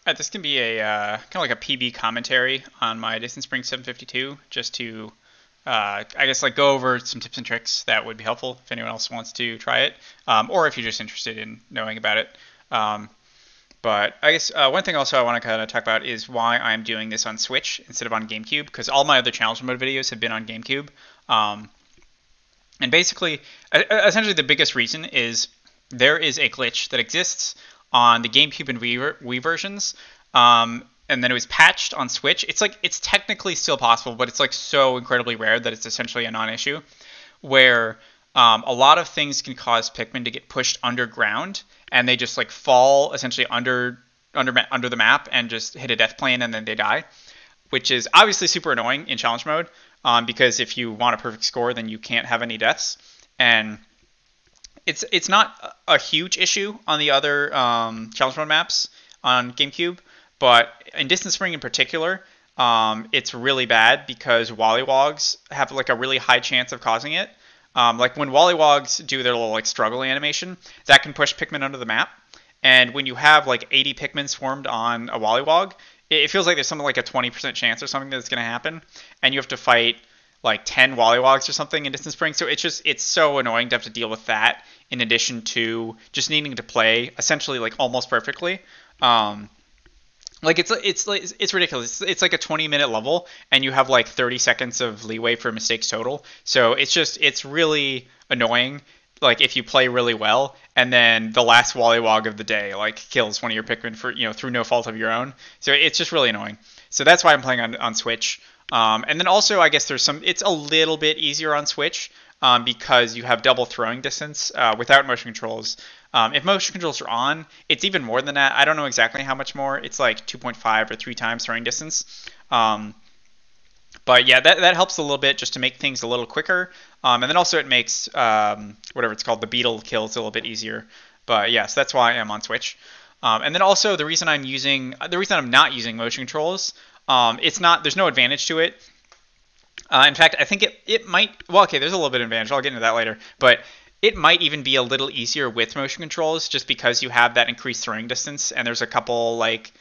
All right, this can be a kind of like a PB commentary on my Distant Spring 752, just to, I guess, like go over some tips and tricks that would be helpful if anyone else wants to try it, or if you're just interested in knowing about it. Um, but I guess one thing also I want to kind of talk about is why I'm doing this on Switch instead of on GameCube, because all my other challenge mode videos have been on GameCube. Um, and basically, essentially the biggest reason is there is a glitch that exists on the GameCube and Wii versions. And then it was patched on Switch. It's technically still possible, but it's like so incredibly rare that it's essentially a non-issue. Where a lot of things can cause Pikmin to get pushed underground, and they just like fall essentially under the map and just hit a death plane, and then they die, which is obviously super annoying in challenge mode. Because if you want a perfect score, then you can't have any deaths, and it's not a huge issue on the other challenge mode maps on GameCube, but in Distant Spring in particular, it's really bad because Wollywogs have like a really high chance of causing it. Like when Wollywogs do their little like struggle animation, that can push Pikmin under the map, and when you have like 80 Pikmin swarmed on a Wollywog, it feels like there's something like a 20% chance or something that's going to happen, and you have to fight like 10 Wollywogs or something in Distant Spring. So it's so annoying to have to deal with that in addition to just needing to play essentially like almost perfectly. Like it's ridiculous. It's like a 20-minute level, and you have like 30 seconds of leeway for mistakes total. So it's really annoying. Like if you play really well, and then the last Wollywog of the day like kills one of your Pikmin for through no fault of your own. So it's just really annoying. So that's why I'm playing on Switch. And then also I guess it's a little bit easier on Switch because you have double throwing distance without motion controls. If motion controls are on, it's even more than that. I don't know exactly how much more. It's like 2.5 or 3 times throwing distance. But yeah, that helps a little bit just to make things a little quicker. And then also it makes whatever it's called, the beetle kills a little bit easier. But yes, that's why I'm on Switch. And then also the reason I'm not using motion controls, there's no advantage to it. In fact, I think it might. Well, okay, there's a little bit of advantage. I'll get into that later. But it might even be a little easier with motion controls, just because you have that increased throwing distance, and there's a couple like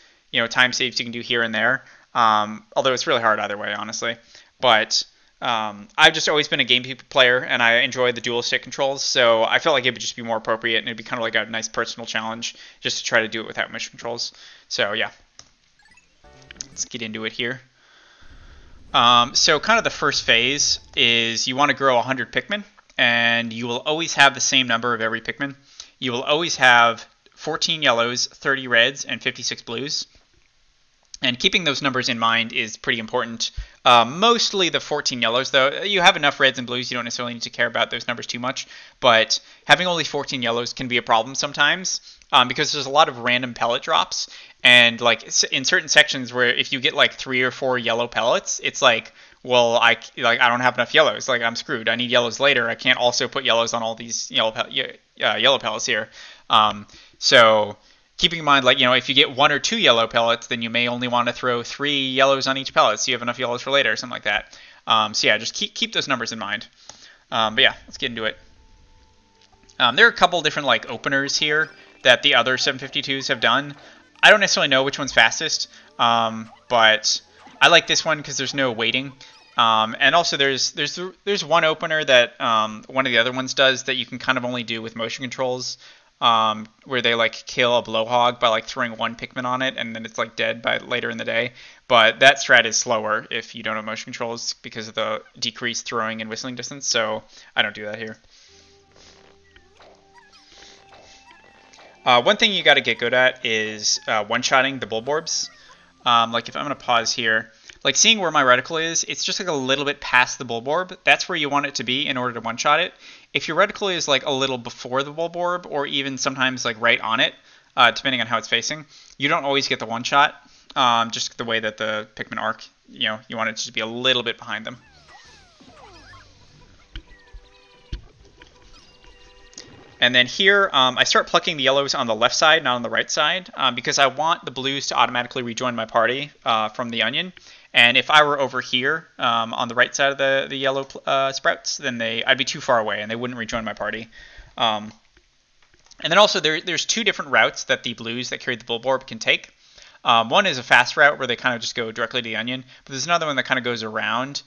time saves you can do here and there. Although it's really hard either way, honestly. But I've just always been a GameCube player, and I enjoy the dual stick controls, so I felt like it would just be more appropriate, and it'd be kind of like a nice personal challenge just to try to do it without motion controls. So yeah, let's get into it here. So kind of the first phase is you want to grow 100 Pikmin, and you will always have the same number of every Pikmin. You will always have 14 yellows, 30 reds, and 56 blues. And keeping those numbers in mind is pretty important. Mostly the 14 yellows, though. You have enough reds and blues, you don't necessarily need to care about those numbers too much. But having only 14 yellows can be a problem sometimes because there's a lot of random pellet drops. And like in certain sections where if you get like 3 or 4 yellow pellets, it's like, well, I don't have enough yellows. Like I'm screwed. I need yellows later. I can't also put yellows on all these yellow pellets here. So keeping in mind, like, if you get 1 or 2 yellow pellets, then you may only want to throw 3 yellows on each pellet, so you have enough yellows for later, or something like that. So yeah, just keep those numbers in mind. But yeah, let's get into it. There are a couple different like openers here that the other 752s have done. I don't necessarily know which one's fastest, but I like this one because there's no waiting. And also there's one opener that one of the other ones does that you can kind of only do with motion controls. Where they like kill a blowhog by like throwing 1 Pikmin on it, and then it's like dead by later in the day. But that strat is slower if you don't have motion controls because of the decreased throwing and whistling distance. So I don't do that here. One thing you got to get good at is one-shotting the Bulborbs. Like if I'm gonna pause here, like seeing where my reticle is, it's just like a little bit past the Bulborb. That's where you want it to be in order to one-shot it. If your reticle is like a little before the Bulborb, or even sometimes like right on it, depending on how it's facing, you don't always get the one-shot. Just the way that the Pikmin arc, you want it to be a little bit behind them. And then here, I start plucking the yellows on the left side, not on the right side, because I want the blues to automatically rejoin my party from the onion. And if I were over here on the right side of the yellow sprouts, then I'd be too far away and they wouldn't rejoin my party. And then also there's 2 different routes that the blues that carry the Bulborb can take. One is a fast route where they kind of just go directly to the onion, but there's another one that kind of goes around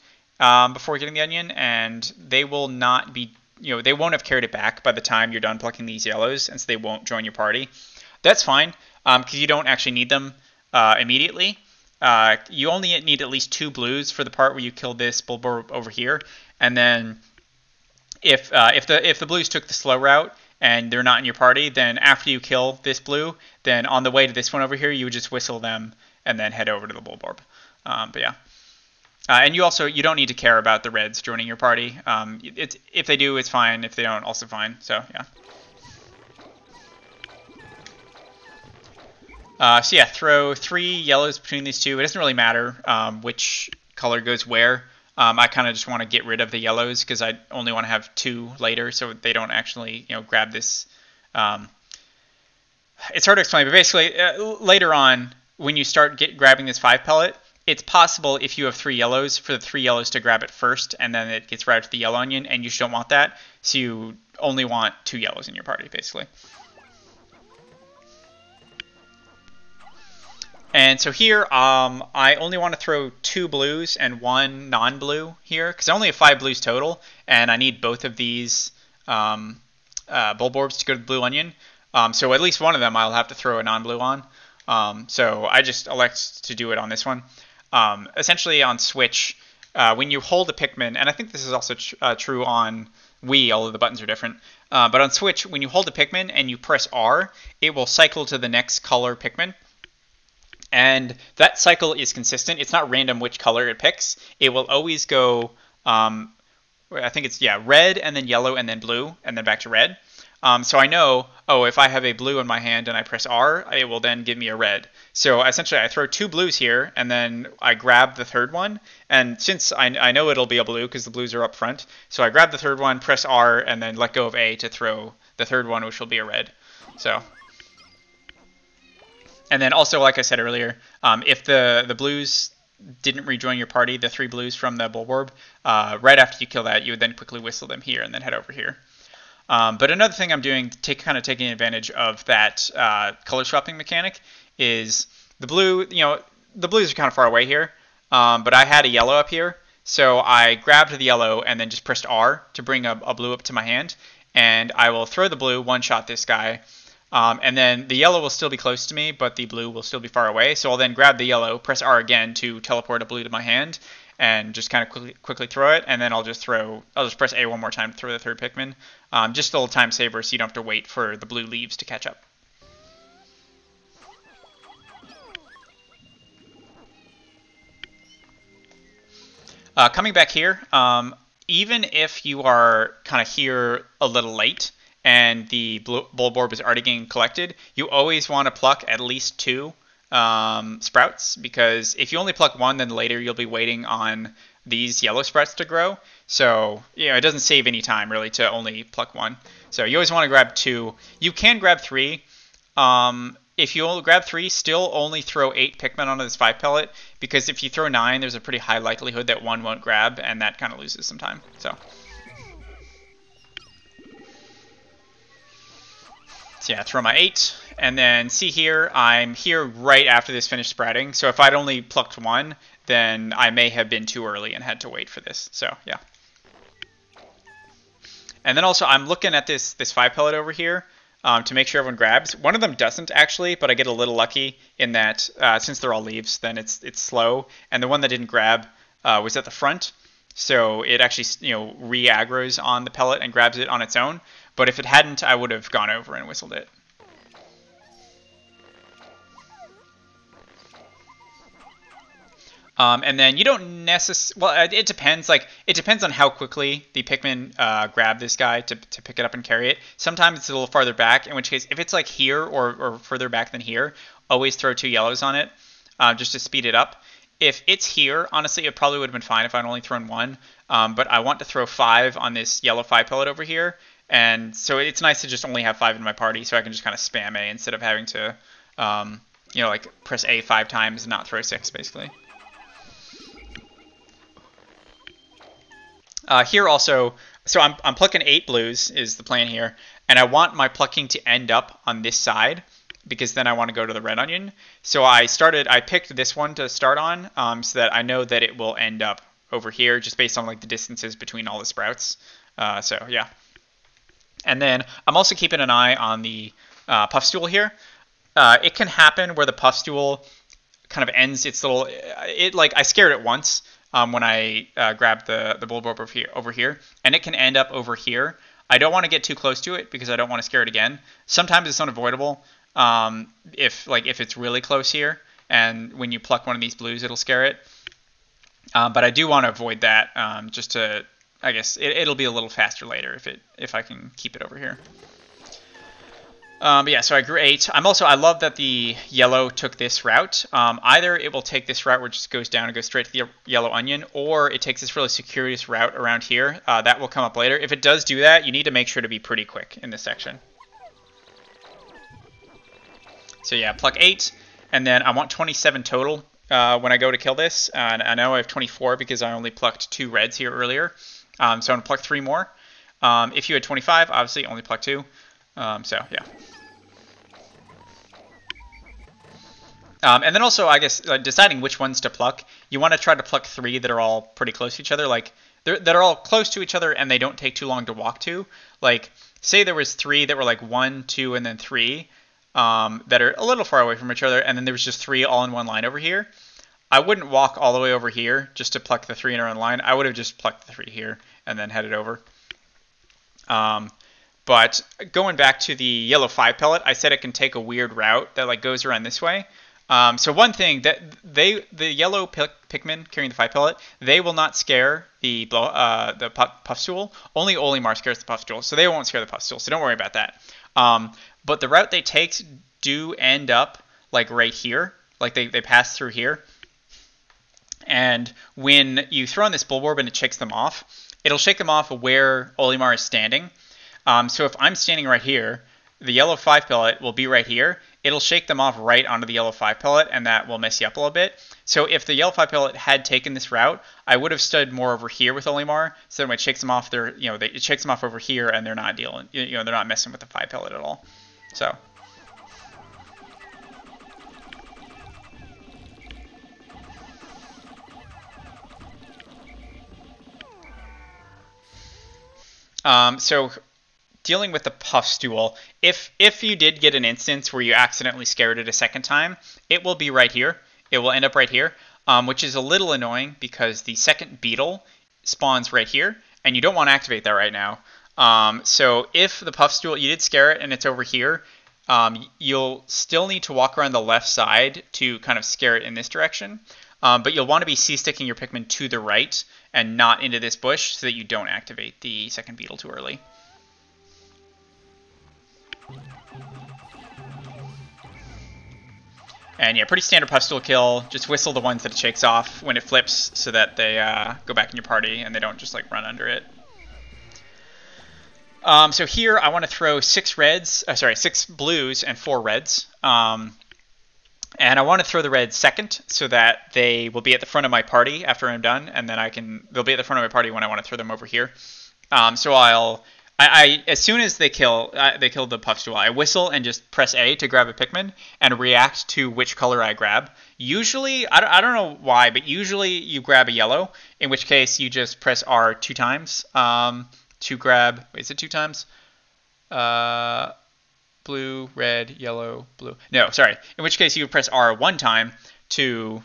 before getting the onion, and they will not be, they won't have carried it back by the time you're done plucking these yellows, and so they won't join your party. That's fine, because you don't actually need them immediately. You only need at least 2 blues for the part where you kill this Bulborb over here, and then if the blues took the slow route and they're not in your party, then after you kill this blue, then on the way to this one over here, you would just whistle them and then head over to the Bulborb. But yeah. And you don't need to care about the reds joining your party. If they do, it's fine. If they don't, also fine. So yeah. So yeah, throw 3 yellows between these two. It doesn't really matter which color goes where. I kind of just want to get rid of the yellows because I only want to have 2 later, so they don't actually grab this. It's hard to explain, but basically later on when you start grabbing this 5 pellet, it's possible if you have 3 yellows for the 3 yellows to grab it first, and then it gets routed to the yellow onion, and you just don't want that. So you only want 2 yellows in your party, basically. And so here, I only want to throw 2 blues and 1 non-blue here, because I only have 5 blues total, and I need both of these Bulborbs to go to the blue onion. So at least one of them I'll have to throw a non-blue on. So I just elect to do it on this one. Essentially on Switch, when you hold a Pikmin, and I think this is also true on Wii, although the buttons are different, but on Switch, when you hold a Pikmin and you press R, it will cycle to the next color Pikmin. And that cycle is consistent. It's not random which color it picks. It will always go, I think it's, red and then yellow and then blue and then back to red. So I know, if I have a blue in my hand and I press R, it will then give me a red. So essentially I throw 2 blues here and then I grab the third one. And since I know it'll be a blue because the blues are up front, so I grab the third one, press R, and then let go of A to throw the third one, which will be a red. So... And then also, like I said earlier, if the blues didn't rejoin your party, the 3 blues from the Bulborb, right after you kill that, you would then quickly whistle them here and then head over here. But another thing I'm doing, kind of taking advantage of that color swapping mechanic, is the blue. The blues are kind of far away here, but I had a yellow up here, so I grabbed the yellow and then just pressed R to bring a blue up to my hand, and I will throw the blue, one-shot this guy. And then the yellow will still be close to me, but the blue will still be far away. So I'll then grab the yellow, press R again to teleport a blue to my hand, and just kind of quickly throw it. And then I'll just press A one more time to throw the third Pikmin. Just a little time saver, so you don't have to wait for the blue leaves to catch up. Coming back here, even if you are kind of here a little late, and the Bulborb is already getting collected, you always want to pluck at least 2 sprouts, because if you only pluck 1, then later you'll be waiting on these yellow sprouts to grow. So it doesn't save any time really to only pluck 1. So you always want to grab 2. You can grab 3. If you only grab 3, still only throw 8 Pikmin onto this 5 pellet, because if you throw 9, there's a pretty high likelihood that 1 won't grab, and that kind of loses some time. So yeah, throw my 8, and then see here, I'm here right after this finished sprouting, so if I'd only plucked 1, then I may have been too early and had to wait for this, so yeah. And then also, I'm looking at this 5 pellet over here to make sure everyone grabs. One of them doesn't actually, but I get a little lucky in that since they're all leaves, then it's slow, and the one that didn't grab was at the front, so it actually re-aggroes on the pellet and grabs it on its own. But if it hadn't, I would have gone over and whistled it. And then you don't necessarily... Well, it depends. It depends on how quickly the Pikmin grab this guy to pick it up and carry it. Sometimes it's a little farther back, in which case, if it's here or further back than here, always throw 2 yellows on it just to speed it up. If it's here, honestly, it probably would have been fine if I'd only thrown 1. But I want to throw 5 on this yellow 5 pellet over here. And so it's nice to just only have 5 in my party, so I can just kind of spam A instead of having to, press A 5 times and not throw 6, basically. Here also, so I'm plucking 8 blues is the plan here, and I want my plucking to end up on this side, because then I want to go to the red onion. So I picked this one to start on, so that I know that it will end up over here just based on like the distances between all the sprouts. So yeah. And then I'm also keeping an eye on the puff stool here. It can happen where the puff stool kind of ends its little, I scared it once when I grabbed the Bulborb over here, and it can end up over here. I don't want to get too close to it because I don't want to scare it again. Sometimes it's unavoidable if it's really close here, and when you pluck one of these blues, it'll scare it. But I do want to avoid that just to, I guess, it'll be a little faster later if I can keep it over here. But yeah, so I grew 8. I love that the yellow took this route. Either it will take this route where it just goes down and goes straight to the yellow onion, or it takes this really circuitous route around here. That will come up later. If it does do that, you need to make sure to be pretty quick in this section. So yeah, pluck 8, and then I want 27 total when I go to kill this. And I know I have 24 because I only plucked 2 reds here earlier. So I'm going to pluck 3 more. If you had 25, obviously only pluck 2. So yeah. And then also, I guess, deciding which ones to pluck, you want to try to pluck 3 that are all pretty close to each other, that are all close to each other and they don't take too long to walk to. Like, say there was 3 that were like 1, 2, and then 3 that are a little far away from each other, and then there was just 3 all in one line over here. I wouldn't walk all the way over here just to pluck the 3 in a line. I would have just plucked the 3 here and then headed over. But going back to the yellow 5 pellet, I said it can take a weird route that goes around this way. So one thing that the yellow Pikmin carrying the 5 pellet, they will not scare the puff stool. Only Olimar scares the puff stool, so they won't scare the puff stool. So don't worry about that. But the route they take do end up right here, they pass through here. And when you throw in this Bulborb and it shakes them off, it'll shake them off where Olimar is standing. So if I'm standing right here, the yellow 5 pellet will be right here. It'll shake them off right onto the yellow 5 pellet, and that will mess you up a little bit. So if the yellow 5 pellet had taken this route, I would have stood more over here with Olimar. So when it shakes them off, it shakes them off over here, and they're not dealing. They're not messing with the 5 pellet at all. So. So dealing with the puff stool, if you did get an instance where you accidentally scared it a second time, it will be right here. It will end up right here, which is a little annoying because the second beetle spawns right here, and you don't want to activate that right now. So if the puff stool, you did scare it and it's over here, you'll still need to walk around the left side to kind of scare it in this direction. But you'll want to be C-sticking your Pikmin to the right and not into this bush so that you don't activate the second beetle too early. And yeah, pretty standard puff stool kill. Just whistle the ones that it shakes off when it flips so that they go back in your party and they don't just run under it. So here I want to throw 6 blues and 4 reds. And I want to throw the reds second so that they will be at the front of my party after I'm done, and then they'll be at the front of my party when I want to throw them over here. So as soon as they kill the puff stool, I whistle and just press A to grab a Pikmin and react to which color I grab. Usually, I don't know why, but usually you grab a yellow, in which case you just press R 2 times to grab. Wait, is it 2 times? Blue, red, yellow, blue. No, sorry. In which case you would press R 1 time to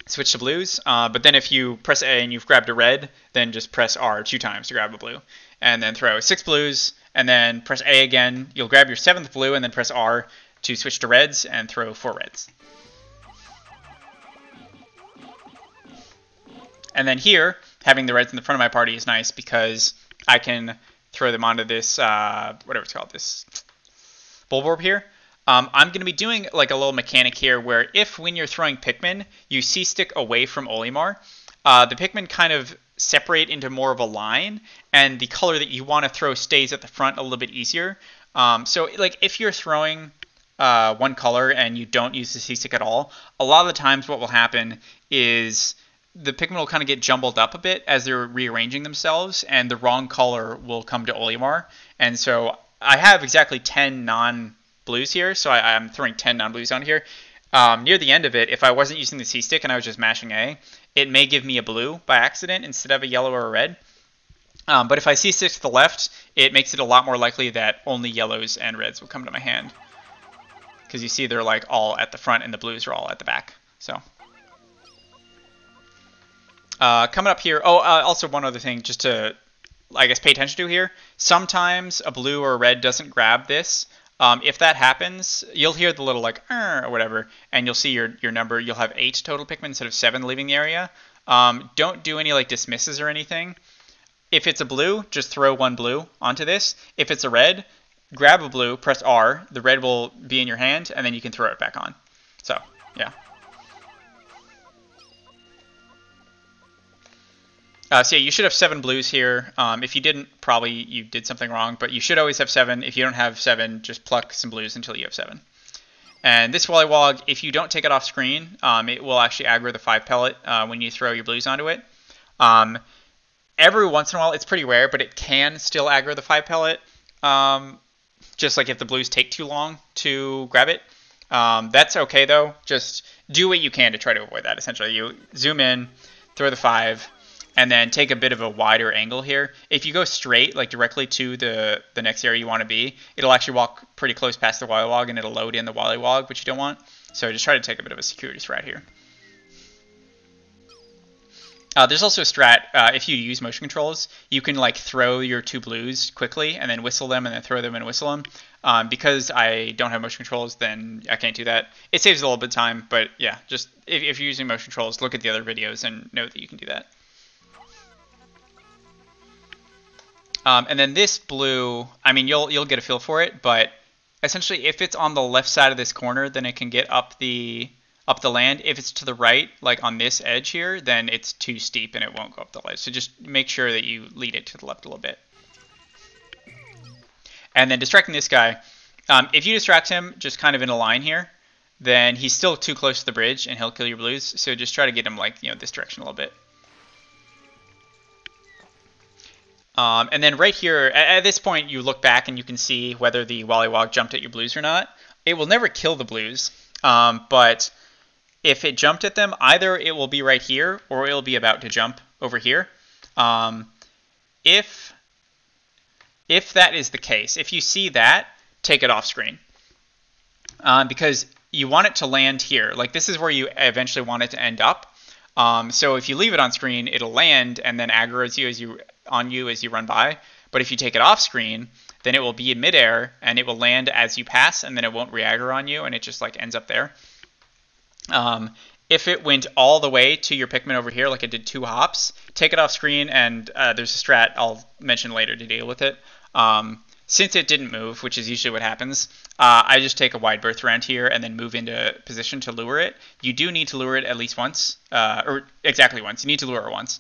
switch to blues. But then if you press A and you've grabbed a red, then just press R 2 times to grab a blue. And then throw 6 blues, and then press A again. You'll grab your 7th blue, and then press R to switch to reds, and throw 4 reds. And then here, having the reds in the front of my party is nice because I can throw them onto this, whatever it's called, this Bulborb here. I'm going to be doing a little mechanic here where if when you're throwing Pikmin, you C-stick away from Olimar, the Pikmin kind of separate into more of a line, and the color that you want to throw stays at the front a little bit easier. So if you're throwing one color and you don't use the C-stick at all, a lot of the times what will happen is the Pikmin will kind of get jumbled up a bit as they're rearranging themselves, and the wrong color will come to Olimar. And so I have exactly 10 blues here, so I'm throwing 10 non-blues on here. Near the end of it, if I wasn't using the C-stick and I was just mashing A, it may give me a blue by accident instead of a yellow or a red. But if I C-stick to the left, it makes it a lot more likely that only yellows and reds will come to my hand. Because you see they're like all at the front and the blues are all at the back. So coming up here, also one other thing just to, I guess, pay attention to here. Sometimes a blue or a red doesn't grab this. If that happens, you'll hear the little like or whatever, and you'll see your number. You'll have 8 total Pikmin instead of 7 leaving the area. Don't do any like dismisses or anything. If it's a blue, just throw 1 blue onto this. If it's a red, grab a blue, press R. The red will be in your hand, and then you can throw it back on. So, yeah. So yeah, you should have 7 blues here. If you didn't, probably you did something wrong, but you should always have 7. If you don't have 7, just pluck some blues until you have 7. And this Wollywog, if you don't take it off screen, it will actually aggro the 5 pellet when you throw your blues onto it. Every once in a while, it's pretty rare, but it can still aggro the 5 pellet, just like if the blues take too long to grab it. That's okay, though. Just do what you can to try to avoid that, essentially. You zoom in, throw the 5, and then take a bit of a wider angle here. If you go straight, like directly to the next area you want to be, it'll actually walk pretty close past the Wollywog, and it'll load in the Wollywog, which you don't want. So just try to take a bit of a security strat here. There's also a strat, if you use motion controls, you can like throw your 2 blues quickly and then whistle them and then throw them and whistle them. Because I don't have motion controls, then I can't do that. It saves a little bit of time, but yeah, just if you're using motion controls, look at the other videos and know that you can do that. And then this blue, I mean, you'll get a feel for it, but essentially if it's on the left side of this corner, then it can get up the land. If it's to the right, like on this edge here, then it's too steep and it won't go up the ledge. So just make sure that you lead it to the left a little bit. And then distracting this guy, if you distract him just kind of in a line here, then he's still too close to the bridge and he'll kill your blues. So just try to get him like, this direction a little bit. And then right here, at this point, you look back and you can see whether the Wollywog jumped at your blues or not. It will never kill the blues, but if it jumped at them, either it will be right here or it will be about to jump over here. If that is the case, if you see that, take it off screen. Because you want it to land here. Like this is where you eventually want it to end up. So if you leave it on screen, it'll land and then aggroes you on you as you run by. But if you take it off screen, then it will be in midair and it will land as you pass, and then it won't re-aggro on you, and it just like ends up there. If it went all the way to your Pikmin over here, like it did 2 hops, take it off screen, and there's a strat I'll mention later to deal with it. Since it didn't move, which is usually what happens, I just take a wide berth around here and then move into position to lure it. You do need to lure it at least once, or exactly once. You need to lure it once.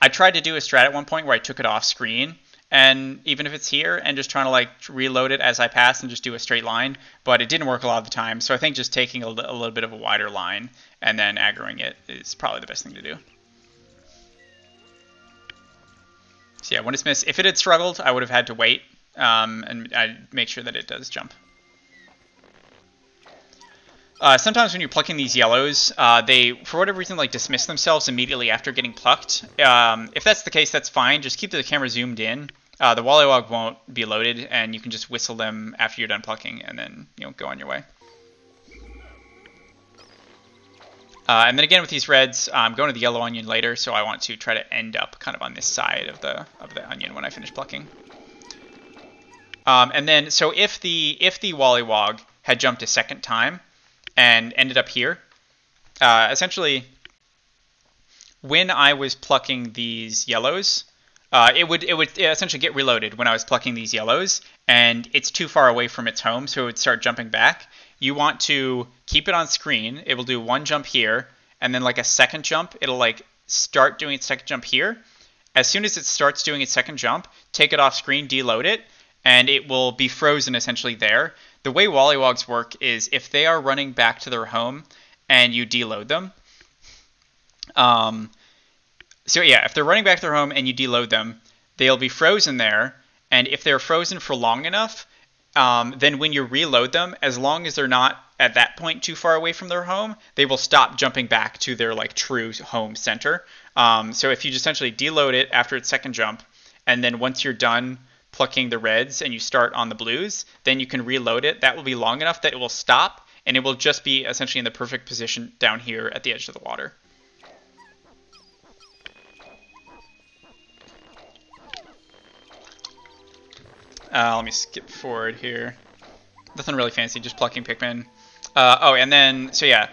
I tried to do a strat at one point where I took it off screen, and even if it's here, and just trying to like reload it as I pass and just do a straight line, but it didn't work a lot of the time. So I think just taking a little bit of a wider line and then aggroing it is probably the best thing to do. So yeah, when it's missed, if it had struggled, I would have had to wait, and I'd make sure that it does jump. Sometimes when you're plucking these yellows, they, for whatever reason, like dismiss themselves immediately after getting plucked. If that's the case, that's fine. Just keep the camera zoomed in. The Wollywog won't be loaded, and you can just whistle them after you're done plucking, and then go on your way. And then again with these reds, I'm going to the yellow onion later, so I want to try to end up kind of on this side of the onion when I finish plucking. And then, so if the Wollywog had jumped a second time and ended up here, essentially, when I was plucking these yellows, it would essentially get reloaded when I was plucking these yellows, and it's too far away from its home, so it would start jumping back. You want to keep it on screen. It will do 1 jump here, and then like a second jump, it'll like start doing its second jump here. As soon as it starts doing its second jump, take it off screen, deload it, and it will be frozen essentially there. The way Wollywogs work is if they are running back to their home and you deload them, so yeah, if they're running back to their home and you deload them, they'll be frozen there, and if they're frozen for long enough, then when you reload them, as long as they're not at that point too far away from their home, they will stop jumping back to their like true home center. So if you just essentially deload it after its second jump, and then once you're done plucking the reds and you start on the blues, then you can reload it. That will be long enough that it will stop, and it will just be essentially in the perfect position down here at the edge of the water. Let me skip forward here. Nothing really fancy, just plucking Pikmin. Oh, and then, so yeah.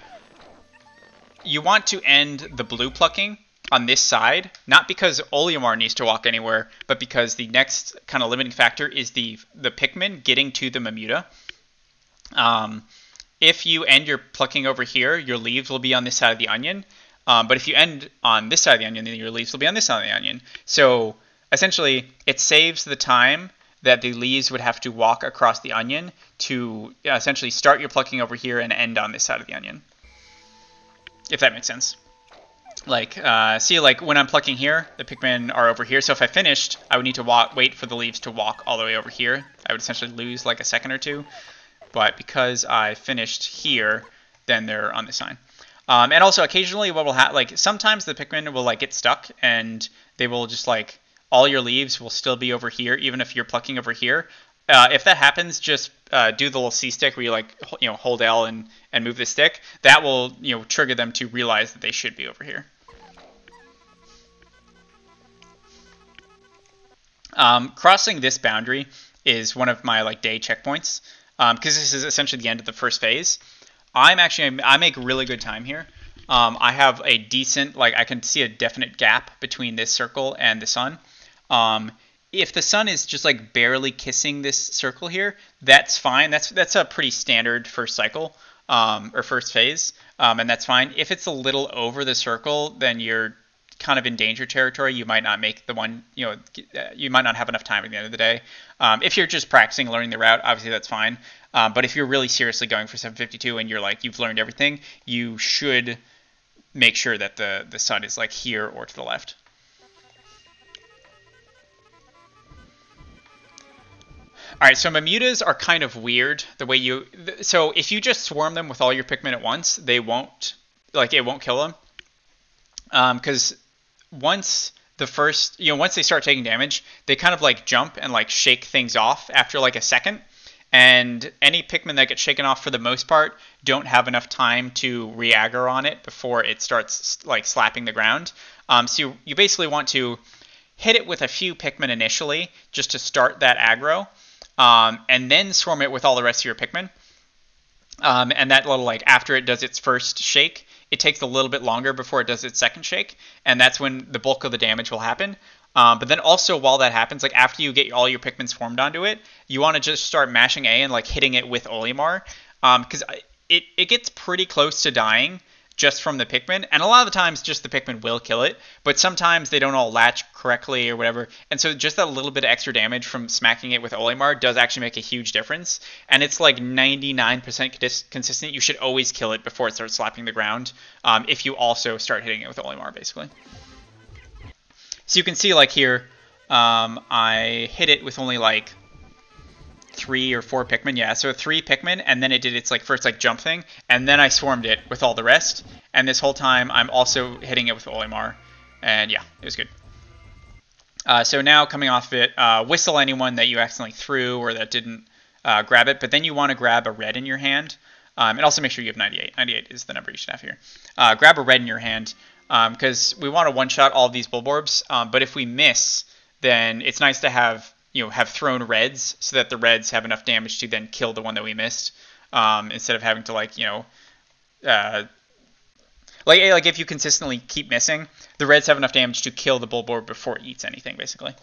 You want to end the blue plucking on this side, not because Olimar needs to walk anywhere, but because the next kind of limiting factor is the Pikmin getting to the Mamuta. If you end your plucking over here, your leaves will be on this side of the onion. But if you end on this side of the onion, then your leaves will be on this side of the onion. So essentially, it saves the time that the leaves would have to walk across the onion to essentially start your plucking over here and end on this side of the onion. If that makes sense. Like, see, like when I'm plucking here, the Pikmin are over here. So if I finished, I would need to wait for the leaves to walk all the way over here. I would essentially lose like a second or two. But because I finished here, then they're on this side. And also occasionally what will happen, like sometimes the Pikmin will like get stuck and they will just like, all your leaves will still be over here, even if you're plucking over here. If that happens, just do the little C stick where you like, hold L and move the stick. That will, trigger them to realize that they should be over here. Crossing this boundary is one of my like day checkpoints because this is essentially the end of the first phase. I make really good time here. I have a decent, like I can see a definite gap between this circle and the sun. If the sun is just like barely kissing this circle here, that's fine. That's a pretty standard first cycle or first phase, and that's fine. If it's a little over the circle, then you're kind of in danger territory. You might not make the one, you might not have enough time at the end of the day. If you're just practicing learning the route, obviously that's fine. But if you're really seriously going for 752 and you're like, you've learned everything, you should make sure that the sun is like here or to the left. All right, so Mamutas are kind of weird the way so if you just swarm them with all your Pikmin at once, they won't, like it won't kill them. Because once once they start taking damage, they kind of like jump and like shake things off after like a second. And any Pikmin that get shaken off for the most part don't have enough time to re-aggro on it before it starts like slapping the ground. So you basically want to hit it with a few Pikmin initially just to start that aggro. And then swarm it with all the rest of your Pikmin. And that little, like, after it does its first shake, it takes a little bit longer before it does its second shake, and that's when the bulk of the damage will happen. But then also, while that happens, like, after you get all your Pikmin swarmed onto it, you want to just start mashing A and, like, hitting it with Olimar, because it gets pretty close to dying just from the Pikmin, and a lot of the times just the Pikmin will kill it, but sometimes they don't all latch correctly or whatever, and so just that little bit of extra damage from smacking it with Olimar does actually make a huge difference, and it's like 99% consistent. You should always kill it before it starts slapping the ground, if you also start hitting it with Olimar, basically. So you can see, like here, I hit it with only like 3 or 4 Pikmin, yeah, so 3 Pikmin, and then it did its like first like jump thing, and then I swarmed it with all the rest, and this whole time I'm also hitting it with Olimar, and yeah, it was good. So now coming off of it, whistle anyone that you accidentally threw or that didn't grab it, but then you want to grab a red in your hand, and also make sure you have 98. 98 is the number you should have here. Grab a red in your hand, because we want to one-shot all of these Bulborbs, but if we miss, then it's nice to have thrown reds so that the reds have enough damage to then kill the one that we missed, instead of having to like if you consistently keep missing, the reds have enough damage to kill the Bulborb before it eats anything, basically.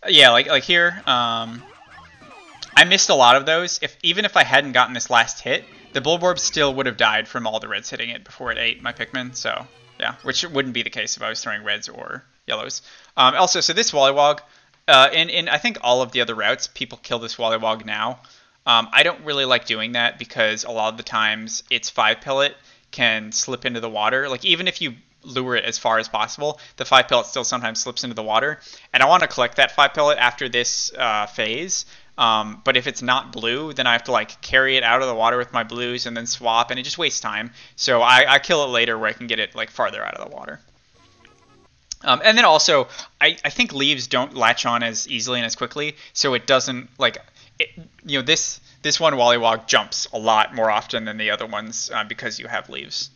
Yeah, like here, I missed a lot of those. Even if I hadn't gotten this last hit, the Bulborb still would have died from all the reds hitting it before it ate my Pikmin, so yeah, which wouldn't be the case if I was throwing reds or yellows. Also, so this Wollywog, in I think all of the other routes, people kill this Wollywog now. I don't really like doing that because a lot of the times its 5 pellet can slip into the water. Like even if you lure it as far as possible. The 5 pellet still sometimes slips into the water, and I want to collect that 5 pellet after this phase. But if it's not blue, then I have to like carry it out of the water with my blues and then swap, and it just wastes time. So I kill it later where I can get it like farther out of the water. And then also, I think leaves don't latch on as easily and as quickly, so it doesn't like, this one Wollywog jumps a lot more often than the other ones because you have leaves.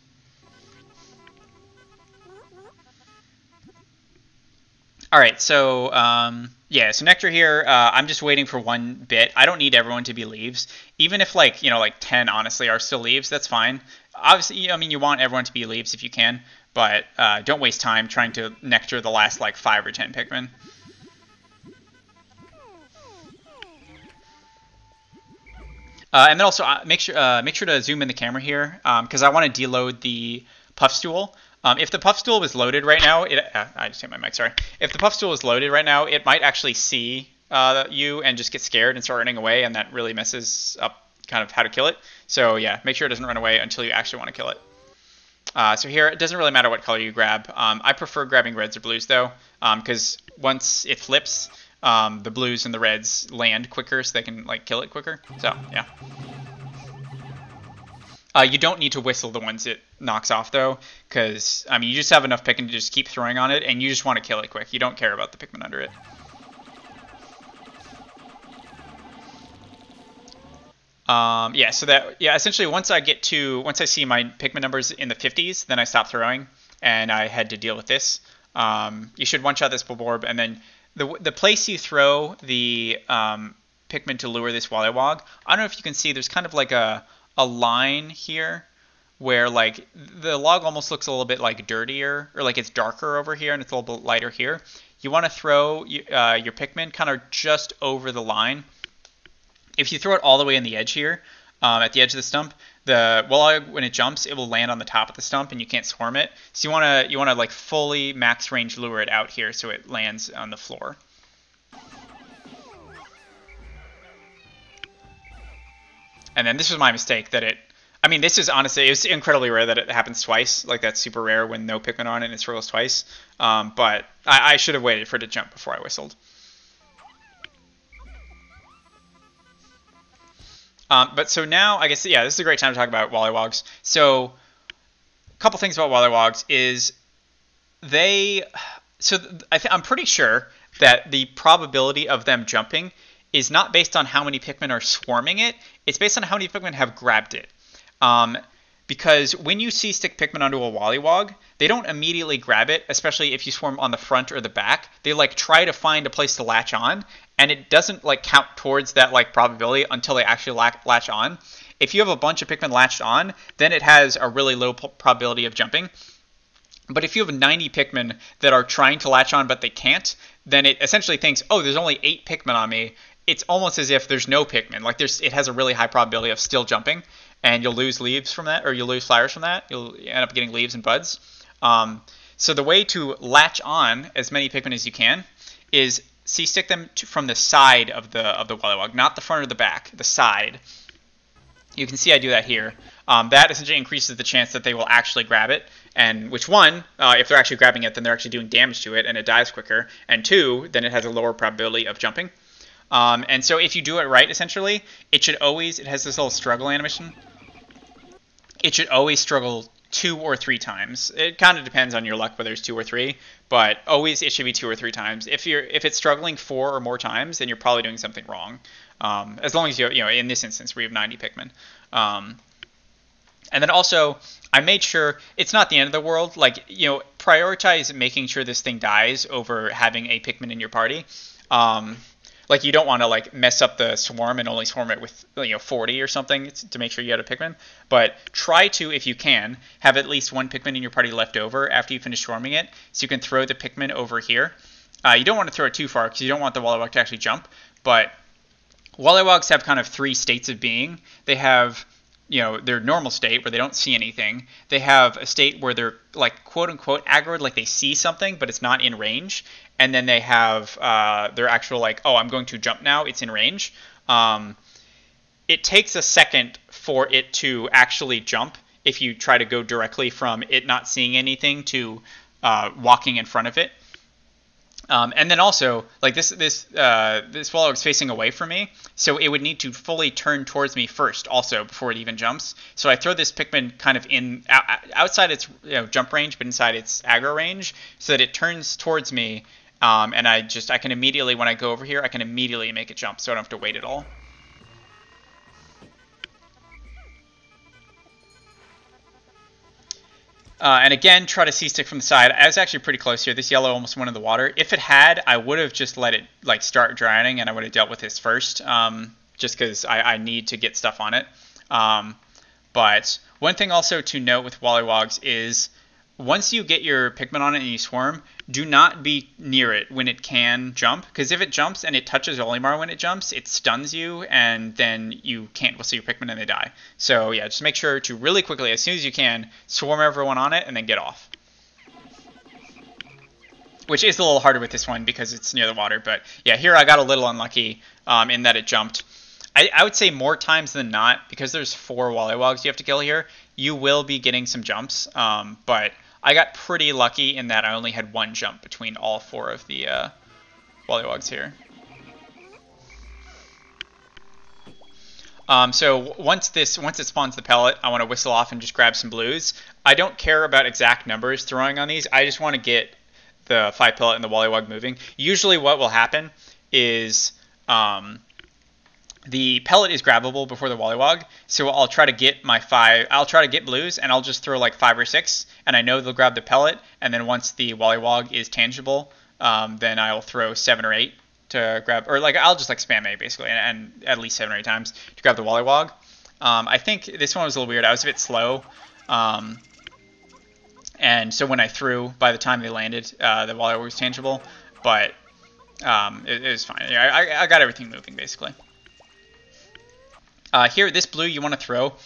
All right, so yeah, so Nectar here, I'm just waiting for one bit. I don't need everyone to be leaves. Even if like 10 honestly are still leaves, that's fine. Obviously, I mean, you want everyone to be leaves if you can, but don't waste time trying to Nectar the last like 5 or 10 Pikmin. And then also make sure to zoom in the camera here because I want to deload the Puffstool. If the Puffstool was loaded right now, I just hit my mic, sorry. If the Puffstool is loaded right now, it might actually see you and just get scared and start running away, and that really messes up kind of how to kill it. So yeah, make sure it doesn't run away until you actually want to kill it. So here, it doesn't really matter what color you grab. I prefer grabbing reds or blues though, because once it flips, the blues and the reds land quicker, so they can like kill it quicker. So yeah. You don't need to whistle the ones it knocks off though, because I mean you just have enough Pikmin to just keep throwing on it, and you just want to kill it quick. You don't care about the Pikmin under it. Yeah, so that essentially once I see my Pikmin numbers in the 50s, then I stop throwing and I head to deal with this. You should one-shot this Bulborb, and then the place you throw the Pikmin to lure this Wollywog, I don't know if you can see, there's kind of like a line here where like the log almost looks a little bit like dirtier, or like it's darker over here and it's a little bit lighter here. You want to throw your Pikmin kind of just over the line. If you throw it all the way in the edge here, at the edge of the stump, the Wollywog, when it jumps, it will land on the top of the stump and you can't swarm it. So you wanna like fully max range lure it out here so it lands on the floor. And then this was my mistake that this is honestly, it's incredibly rare that it happens twice. Like that's super rare when no Pikmin on it and it swirls twice. But I should have waited for it to jump before I whistled. But so now, I guess, yeah, this is a great time to talk about Wollywogs. So a couple things about Wollywogs is I'm pretty sure that the probability of them jumping is not based on how many Pikmin are swarming it. It's based on how many Pikmin have grabbed it. Because when you see stick Pikmin onto a Wollywog, they don't immediately grab it, especially if you swarm on the front or the back. They like try to find a place to latch on, and it doesn't like count towards that like probability until they actually latch on. If you have a bunch of Pikmin latched on, then it has a really low probability of jumping. But if you have 90 Pikmin that are trying to latch on but they can't, then it essentially thinks, oh, there's only 8 Pikmin on me. It's almost as if there's no Pikmin. Like it has a really high probability of still jumping, and you'll lose leaves from that, or you'll lose flowers from that. You'll end up getting leaves and buds. So the way to latch on as many Pikmin as you can is stick them from the side of the Wollywog, not the front or the back, the side. You can see I do that here. That essentially increases the chance that they will actually grab it, and which one, if they're actually grabbing it, then they're actually doing damage to it and it dies quicker, and 2, then it has a lower probability of jumping. And so if you do it right, essentially, it has this little struggle animation. It should always struggle 2 or 3 times. It kind of depends on your luck whether it's 2 or 3, but always it should be 2 or 3 times. If it's struggling 4 or more times, then you're probably doing something wrong. As long as in this instance we have 90 Pikmin. And then also, I made sure it's not the end of the world. Like, prioritize making sure this thing dies over having a Pikmin in your party. Like, you don't want to like mess up the swarm and only swarm it with 40 or something to make sure you had a Pikmin. But try to, if you can, have at least 1 Pikmin in your party left over after you finish swarming it, so you can throw the Pikmin over here. You don't want to throw it too far because you don't want the Wollywog to actually jump. But Wollywogs have kind of 3 states of being. They have their normal state where they don't see anything. They have a state where they're like quote unquote aggroed, like they see something but it's not in range. And then they have their actual like, oh, I'm going to jump now, it's in range. It takes a second for it to actually jump if you try to go directly from it not seeing anything to walking in front of it. And then also, like this Wallow is facing away from me, so it would need to fully turn towards me first, also before it even jumps. So I throw this Pikmin kind of in outside its jump range, but inside its aggro range, so that it turns towards me, and I can immediately, when I go over here, I can immediately make it jump, so I don't have to wait at all. And again, try to C-stick from the side. I was actually pretty close here. This yellow almost went in the water. If it had, I would have just let it like start drowning, and I would have dealt with this first, just because I need to get stuff on it. But one thing also to note with Wollywogs is once you get your Pikmin on it and you swarm, do not be near it when it can jump, because if it jumps and it touches Olimar when it jumps, it stuns you, and then you can't whistle your Pikmin and they die. So yeah, just make sure to really quickly, as soon as you can, swarm everyone on it and then get off. Which is a little harder with this one because it's near the water, but yeah, here I got a little unlucky in that it jumped. I would say more times than not, because there's 4 Wollywogs you have to kill here, you will be getting some jumps, but I got pretty lucky in that I only had 1 jump between all 4 of the Wollywogs here. So once it spawns the pellet, I want to whistle off and just grab some blues. I don't care about exact numbers throwing on these. I just want to get the 5 pellet and the Wollywog moving. Usually what will happen is the pellet is grabbable before the Wollywog, so I'll try to get my 5. I'll try to get blues, and I'll just throw like 5 or 6, and I know they'll grab the pellet. And then once the Wollywog is tangible, then I'll throw 7 or 8 to grab, or like I'll just like spam A basically, and at least 7 or 8 times to grab the Wollywog. I think this one was a little weird. I was a bit slow, and so when I threw, by the time they landed, the Wollywog was tangible, but it was fine. Yeah, I got everything moving basically. Here, this blue you want to throw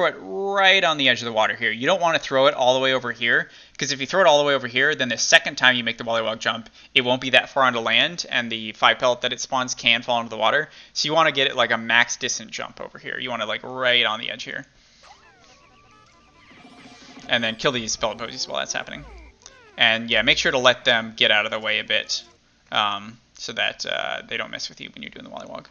it right on the edge of the water here. You don't want to throw it all the way over here, because if you throw it all the way over here, then the second time you make the Wollywog jump, it won't be that far onto land, and the 5 pellet that it spawns can fall into the water. So you want to get it like a max distant jump over here. You want to like right on the edge here. And then kill these pellet posies while that's happening. And yeah, make sure to let them get out of the way a bit, so that they don't mess with you when you're doing the Wollywog.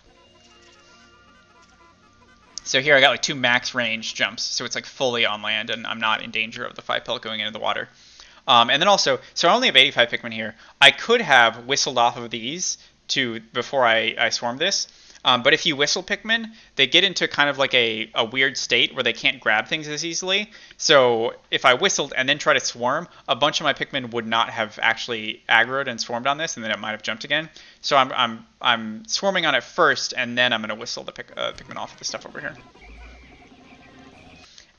So here I got like 2 max range jumps, so it's like fully on land, and I'm not in danger of the 5 pellet going into the water. And then also, so I only have 85 Pikmin here. I could have whistled off of these before I swarm this, but if you whistle Pikmin, they get into kind of like a weird state where they can't grab things as easily. So if I whistled and then try to swarm, a bunch of my Pikmin would not have actually aggroed and swarmed on this, and then it might have jumped again. So I'm swarming on it first, and then I'm going to whistle the Pikmin off of the stuff over here.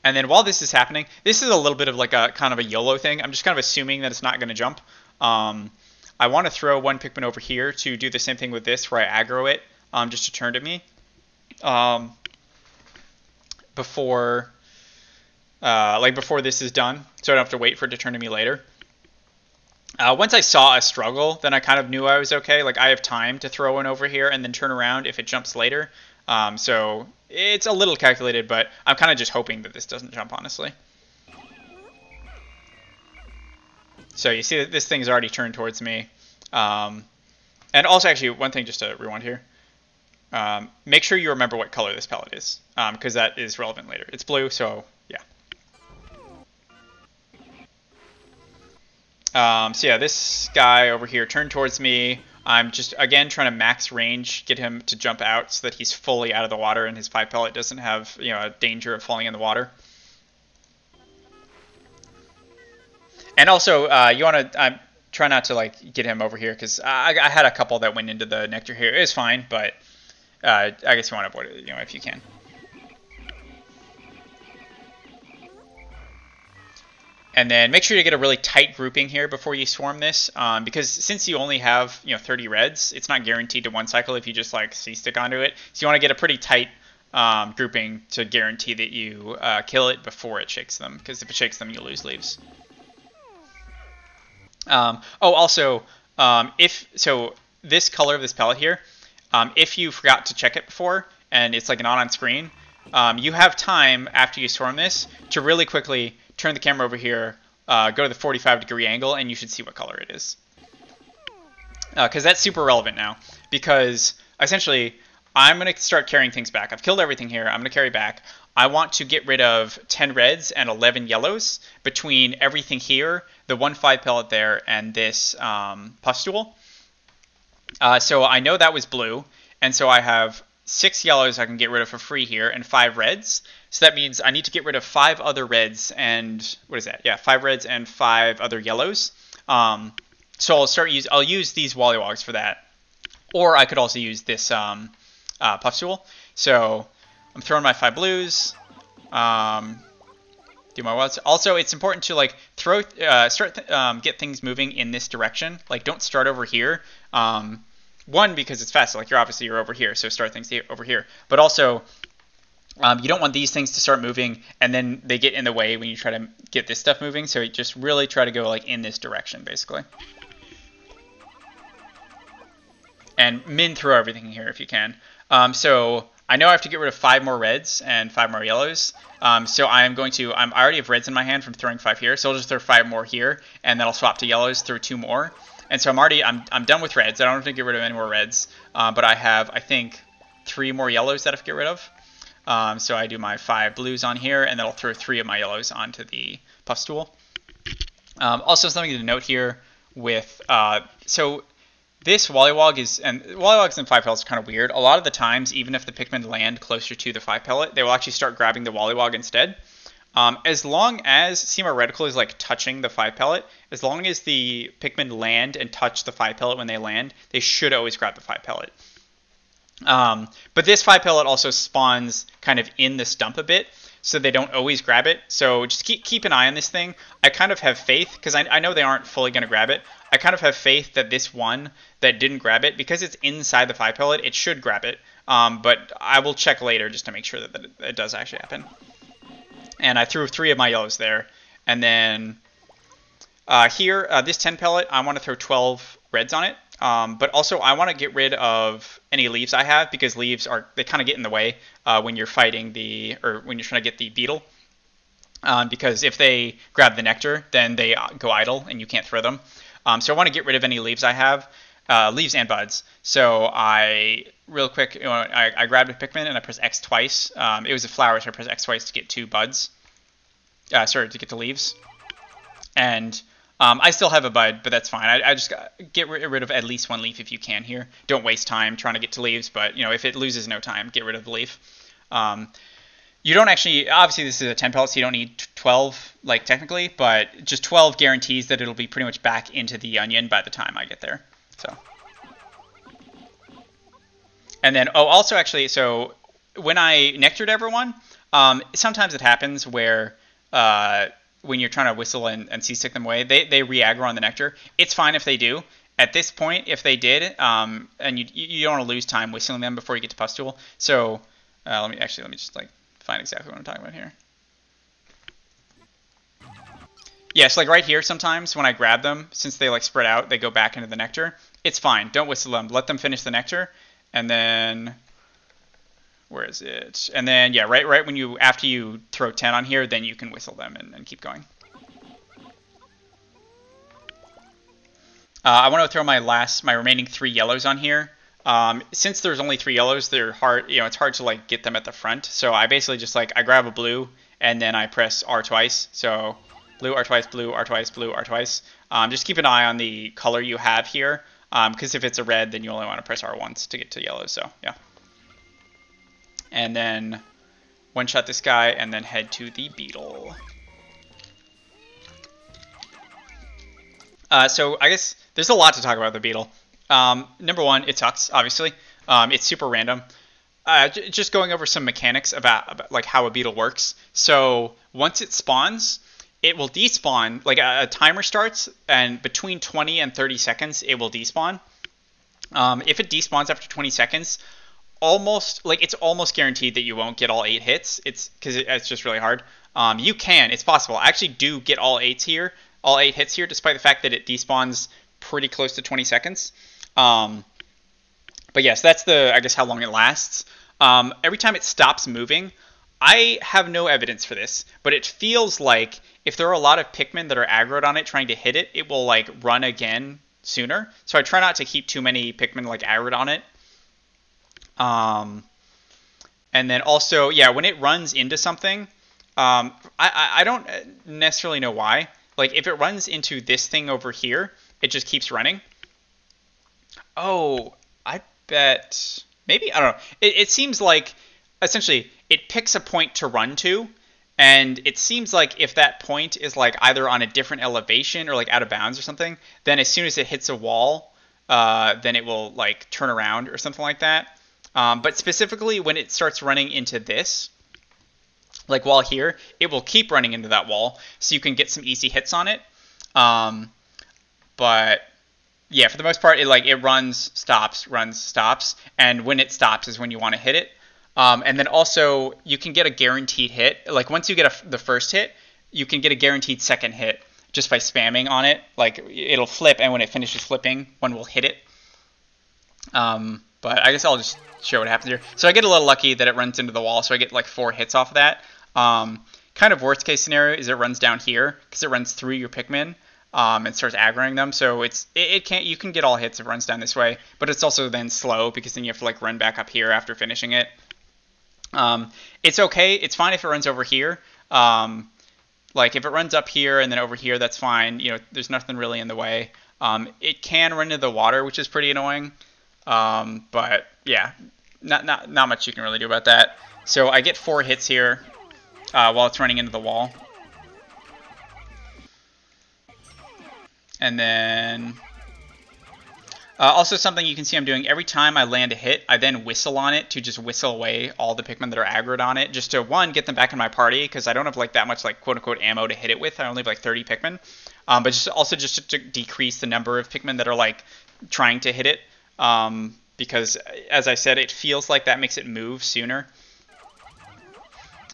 And then while this is happening, this is a little bit of like a kind of a YOLO thing. I'm just kind of assuming that it's not going to jump. I want to throw 1 Pikmin over here to do the same thing with this, where I aggro it just to turn to me before this is done, so I don't have to wait for it to turn to me later. Once I saw a struggle, then I kind of knew I was okay. Like I have time to throw 1 over here and then turn around if it jumps later. So it's a little calculated, but I'm kind of just hoping that this doesn't jump, honestly. So you see that this thing's already turned towards me. And also, actually, one thing just to rewind here. Make sure you remember what color this pellet is, because that is relevant later. It's blue, so yeah. So yeah, this guy over here turned towards me. I'm just, again, trying to max range, get him to jump out so that he's fully out of the water and his 5 pellet doesn't have, a danger of falling in the water. And also, you want to try not to like get him over here, because I had a couple that went into the nectar here. It was fine, but I guess you want to avoid it, if you can. And then make sure you get a really tight grouping here before you swarm this, because since you only have 30 reds, it's not guaranteed to 1 cycle if you just like C-stick onto it. So you want to get a pretty tight grouping to guarantee that you kill it before it shakes them, because if it shakes them, you lose leaves. Also, this color of this pellet here, if you forgot to check it before and it's like not on screen, you have time after you storm this to really quickly turn the camera over here, go to the 45-degree angle, and you should see what color it is. Because that's super relevant now. Because essentially, I'm going to start carrying things back. I've killed everything here. I'm going to carry back. I want to get rid of 10 reds and 11 yellows between everything here, the 1-5 pellet there, and this pustule. So I know that was blue, and so I have 6 yellows I can get rid of for free here, and 5 reds. So that means I need to get rid of 5 other reds and, what is that? Yeah, 5 reds and 5 other yellows. So I'll use these Wollywogs for that. Or I could also use this pustule. So I'm throwing my 5 blues. Do my wilds. Also, it's important to like get things moving in this direction. Like, don't start over here. One, because it's faster. Like, you're over here, so start things over here. But also, you don't want these things to start moving and then they get in the way when you try to get this stuff moving. So just really try to go like in this direction, basically. And min throw everything here if you can. So I know I have to get rid of 5 more reds and 5 more yellows. So I already have reds in my hand from throwing 5 here. So I'll just throw 5 more here, and then I'll swap to yellows, throw 2 more. And so I'm done with reds. I don't have to get rid of any more reds. But I have, I think, 3 more yellows that I have to get rid of. So I do my 5 blues on here, and then I'll throw 3 of my yellows onto the pustule. Also, something to note here with so this Wollywog and Wollywogs and 5 pellets are kind of weird. A lot of the times, even if the Pikmin land closer to the 5 pellet, they will actually start grabbing the Wollywog instead. As long as Seamar Reticle is like touching the 5 pellet, as long as the Pikmin land and touch the 5 pellet when they land, they should always grab the 5 pellet. But this 5 pellet also spawns kind of in the stump a bit, so they don't always grab it. So just keep an eye on this thing. I kind of have faith, because I know they aren't fully going to grab it. I kind of have faith that this one that didn't grab it, because it's inside the 5 pellet, it should grab it. But I will check later just to make sure that it does actually happen. And I threw 3 of my yellows there. And then here, this 10 pellet, I want to throw 12 reds on it. But also, I want to get rid of any leaves I have, because leaves they kind of get in the way when you're fighting when you're trying to get the beetle. Because if they grab the nectar, then they go idle and you can't throw them. So I want to get rid of any leaves I have, leaves and buds. So real quick, I grabbed a Pikmin and I pressed X twice. It was a flower, so I pressed X twice to get 2 buds. To get the leaves. And I still have a bud, but that's fine. I just get rid of at least 1 leaf if you can here. Don't waste time trying to get to leaves, but if it loses no time, get rid of the leaf. You don't actually, obviously this is a 10 pellet, so you don't need 12, like technically, but just 12 guarantees that it'll be pretty much back into the onion by the time I get there. So. And then, also actually, so when I nectared everyone, sometimes it happens where when you're trying to whistle and seasick them away, they re-aggro on the nectar. It's fine if they do. At this point, if they did, and you don't want to lose time whistling them before you get to pustule. So let me just like find exactly what I'm talking about here. Yeah, so like right here, sometimes when I grab them, since they like spread out, they go back into the nectar. It's fine. Don't whistle them. Let them finish the nectar, and then where is it? And then yeah, right when after you throw 10 on here, then you can whistle them and keep going. I want to throw my remaining 3 yellows on here. Since there's only 3 yellows, they're hard. It's hard to like get them at the front. So I basically just I grab a blue and then I press R twice. So blue, R twice, blue, R twice, blue, R twice. Just keep an eye on the color you have here, because if it's a red, then you only want to press R once to get to yellow. So yeah. And then one-shot this guy and then head to the beetle. So I guess there's a lot to talk about the beetle. Number one, it sucks, obviously. It's super random. Just going over some mechanics about like how a beetle works. So once it spawns, it will despawn. Like a timer starts, and between 20 and 30 seconds, it will despawn. If it despawns after 20 seconds, it's almost guaranteed that you won't get all 8 hits. It's because it's just really hard. You can, it's possible. I actually do get all 8 hits here, despite the fact that it despawns pretty close to 20 seconds. But yes, that's I guess how long it lasts. Every time it stops moving, I have no evidence for this, but it feels like if there are a lot of Pikmin that are aggroed on it trying to hit it, it will like run again sooner. So I try not to keep too many Pikmin like aggroed on it. And then also, yeah, when it runs into something, I don't necessarily know why. Like if it runs into this thing over here, it just keeps running. Oh, I bet maybe I don't know. It seems like essentially it picks a point to run to, and it seems like if that point is like either on a different elevation or like out of bounds or something, then as soon as it hits a wall, then it will like turn around or something like that. But specifically when it starts running into this, like wall here, it will keep running into that wall, so you can get some easy hits on it. But yeah, for the most part, it runs, stops, and when it stops is when you want to hit it. And then also you can get a guaranteed hit. Like once you get the first hit, you can get a guaranteed second hit just by spamming on it. Like it'll flip, and when it finishes flipping, one will hit it. But I guess I'll just show what happens here. So I get a little lucky that it runs into the wall, so I get like 4 hits off of that. Kind of worst case scenario is it runs down here because it runs through your Pikmin and starts aggroing them. So you can get all hits if it runs down this way, but it's also then slow because then you have to like run back up here after finishing it. It's okay. It's fine if it runs over here. Like if it runs up here and then over here, that's fine. You know, there's nothing really in the way. It can run into the water, which is pretty annoying. But yeah, not much you can really do about that. So I get 4 hits here while it's running into the wall. And then also something you can see I'm doing, every time I land a hit, I then whistle on it to just whistle away all the Pikmin that are aggroed on it, just to, one, get them back in my party, because I don't have like that much like quote-unquote ammo to hit it with. I only have like 30 Pikmin. But just to decrease the number of Pikmin that are like trying to hit it. Because as I said, it feels like that makes it move sooner.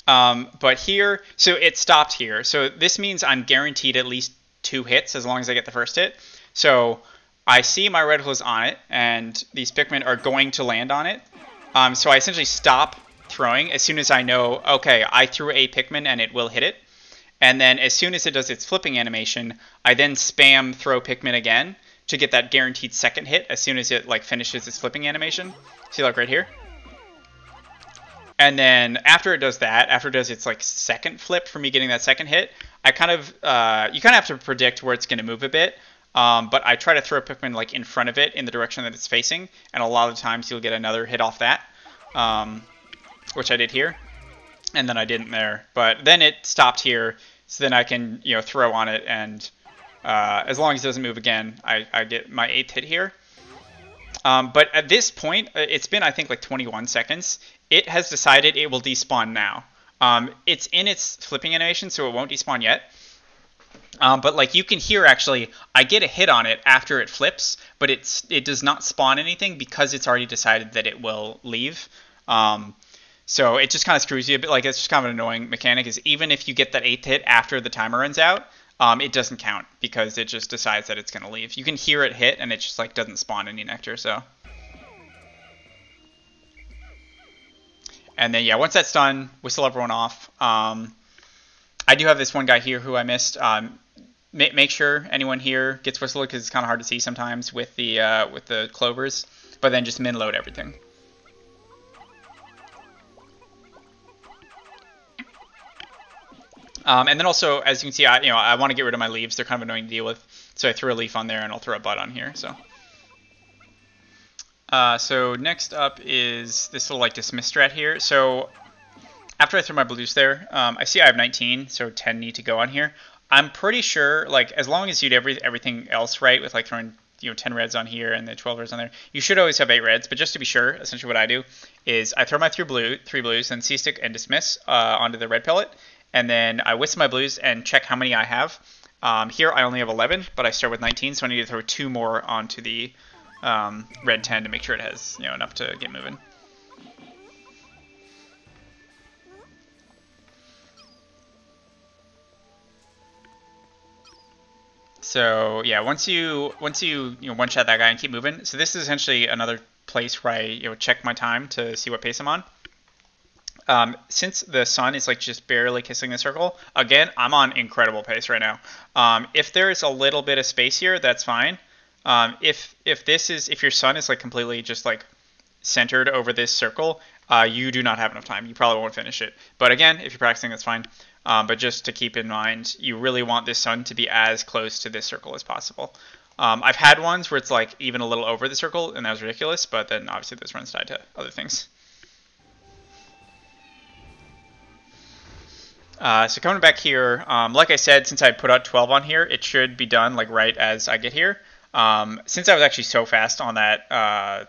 But here, so it stopped here. So this means I'm guaranteed at least 2 hits as long as I get the first hit. So I see my reticles on it, and these Pikmin are going to land on it. So I essentially stop throwing as soon as I know, okay, I threw a Pikmin and it will hit it. And then as soon as it does its flipping animation, I then spam throw Pikmin again to get that guaranteed second hit as soon as it like finishes its flipping animation. See, like right here. And then after it does that, after it does its like second flip for me getting that second hit, I kind of you kind of have to predict where it's going to move a bit. But I try to throw Pikmin like in front of it in the direction that it's facing, and a lot of times you'll get another hit off that, which I did here, and then I didn't there. But then it stopped here, so then I can throw on it, and as long as it doesn't move again, I get my 8th hit here. But at this point, it's been I think like 21 seconds. It has decided it will despawn now. It's in its flipping animation, so it won't despawn yet. But like you can hear, actually, I get a hit on it after it flips, but it does not spawn anything because it's already decided that it will leave. So it just kind of screws you a bit. Like it's just kind of an annoying mechanic. Is even if you get that 8th hit after the timer runs out, it doesn't count because it just decides that it's going to leave. You can hear it hit, and it just like doesn't spawn any nectar. So. And then yeah, once that's done, whistle everyone off. I do have this one guy here who I missed. Make sure anyone here gets whistled because it's kind of hard to see sometimes with the clovers. But then just min load everything. And then also, as you can see, I want to get rid of my leaves. They're kind of annoying to deal with. So I threw a leaf on there, and I'll throw a bud on here. So next up is this little like dismiss strat here. So after I throw my blues there, I see I have 19, so 10 need to go on here. I'm pretty sure, like, as long as you do everything else right with like throwing 10 reds on here and the 12 reds on there, you should always have 8 reds. But just to be sure, essentially what I do is I throw my 3 blues, then C-stick and dismiss onto the red pellet, and then I whistle my blues and check how many I have. Here I only have 11, but I start with 19, so I need to throw 2 more onto the red 10 to make sure it has enough to get moving. So yeah, once you one shot that guy and keep moving. So this is essentially another place where I check my time to see what pace I'm on. Since the sun is like just barely kissing the circle, again, I'm on incredible pace right now. If there's a little bit of space here, that's fine. If your sun is like completely just like centered over this circle, you do not have enough time. You probably won't finish it. But again, if you're practicing, that's fine. But just to keep in mind, you really want this sun to be as close to this circle as possible. I've had ones where it's like even a little over the circle, and that was ridiculous, but then obviously those runs tied to other things. So coming back here, like I said, since I put out 12 on here, it should be done like right as I get here. Since I was actually so fast on that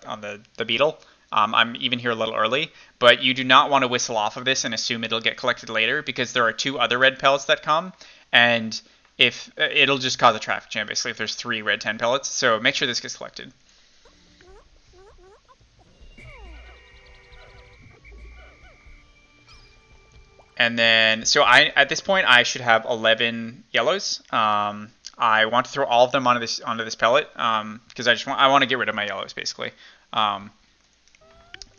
on the beetle, I'm even here a little early. But you do not want to whistle off of this and assume it'll get collected later, because there are 2 other red pellets that come, and if it'll just cause a traffic jam basically if there's 3 red 10 pellets. So make sure this gets collected. And then, so at this point, I should have 11 yellows. I want to throw all of them onto this pellet because I want to get rid of my yellows basically.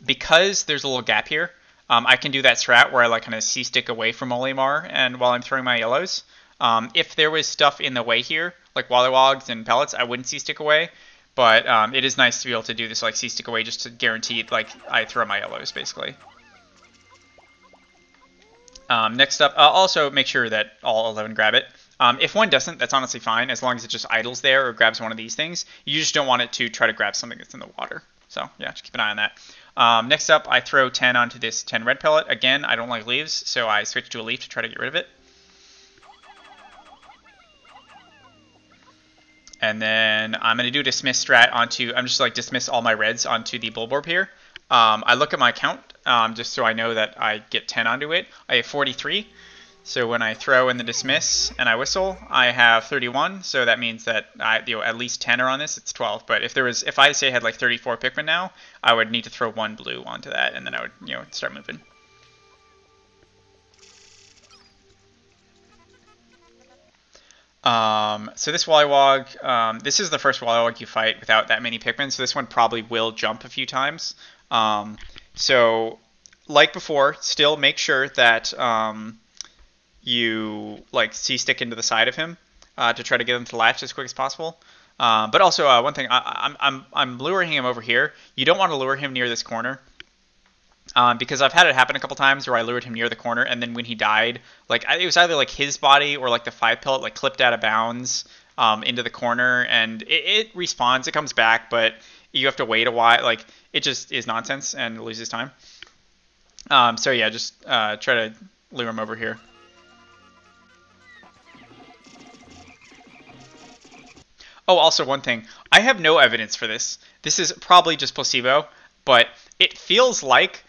Because there's a little gap here, I can do that strat where I like kind of C-stick away from Olimar and while I'm throwing my yellows. If there was stuff in the way here, like Wollywogs and pellets, I wouldn't C-stick away. But it is nice to be able to do this like C-stick away just to guarantee like I throw my yellows basically. Next up, also make sure that all 11 grab it. If one doesn't, that's honestly fine, as long as it just idles there or grabs one of these things. You just don't want it to try to grab something that's in the water. So yeah, just keep an eye on that. Next up, I throw 10 onto this 10 red pellet. Again, I don't like leaves, so I switch to a leaf to try to get rid of it. And then I'm going to do a dismiss strat onto, I'm just like dismiss all my reds onto the Bulborb here. I look at my count just so I know that I get 10 onto it. I have 43. So when I throw in the dismiss and I whistle, I have 31. So that means that at least 10 are on this. It's 12. But if I say I had like 34 Pikmin now, I would need to throw 1 blue onto that, and then I would start moving. So this Wollywog, this is the first Wollywog you fight without that many Pikmin, so this one probably will jump a few times. So like before, still make sure that you like C-stick into the side of him to try to get him to latch as quick as possible. But also one thing, I'm luring him over here. You don't want to lure him near this corner. Because I've had it happen a couple times where I lured him near the corner, and then when he died, like it was either like his body or like the 5 pellet like clipped out of bounds into the corner, and it respawns, it comes back, but you have to wait a while. Like it just is nonsense and loses time. So yeah, just try to lure him over here. Oh, also one thing, I have no evidence for this. This is probably just placebo, but it feels like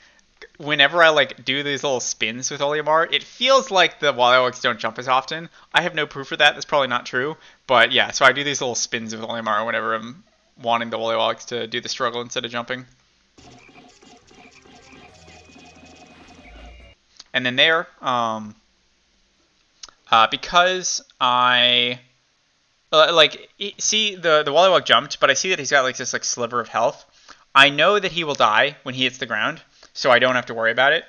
whenever I like do these little spins with Olimar, it feels like the Wollywogs don't jump as often. I have no proof for that. That's probably not true. But yeah, so I do these little spins with Olimar whenever I'm wanting the Wollywogs to do the struggle instead of jumping. And then there, because I see the Wollywog jumped, but I see that he's got like this like sliver of health. I know that he will die when he hits the ground, so I don't have to worry about it.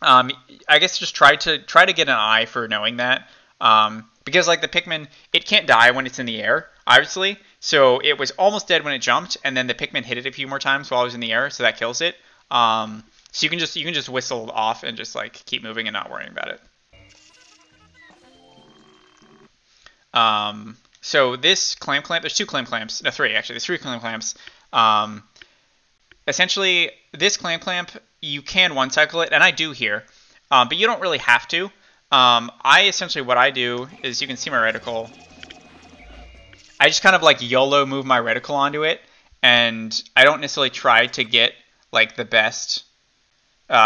I guess just try to get an eye for knowing that, because like the Pikmin, it can't die when it's in the air, obviously. So it was almost dead when it jumped, and then the Pikmin hit it a few more times while it was in the air, so that kills it. So you can just whistle off and just like keep moving and not worrying about it. So this clam clamp, there's 2 clam clamps, no 3 actually, there's 3 clam clamps. Essentially, this clam clamp, you can one cycle it, and I do here, but you don't really have to. What I do is, you can see my reticle. I just kind of like YOLO move my reticle onto it, and I don't necessarily try to get like the best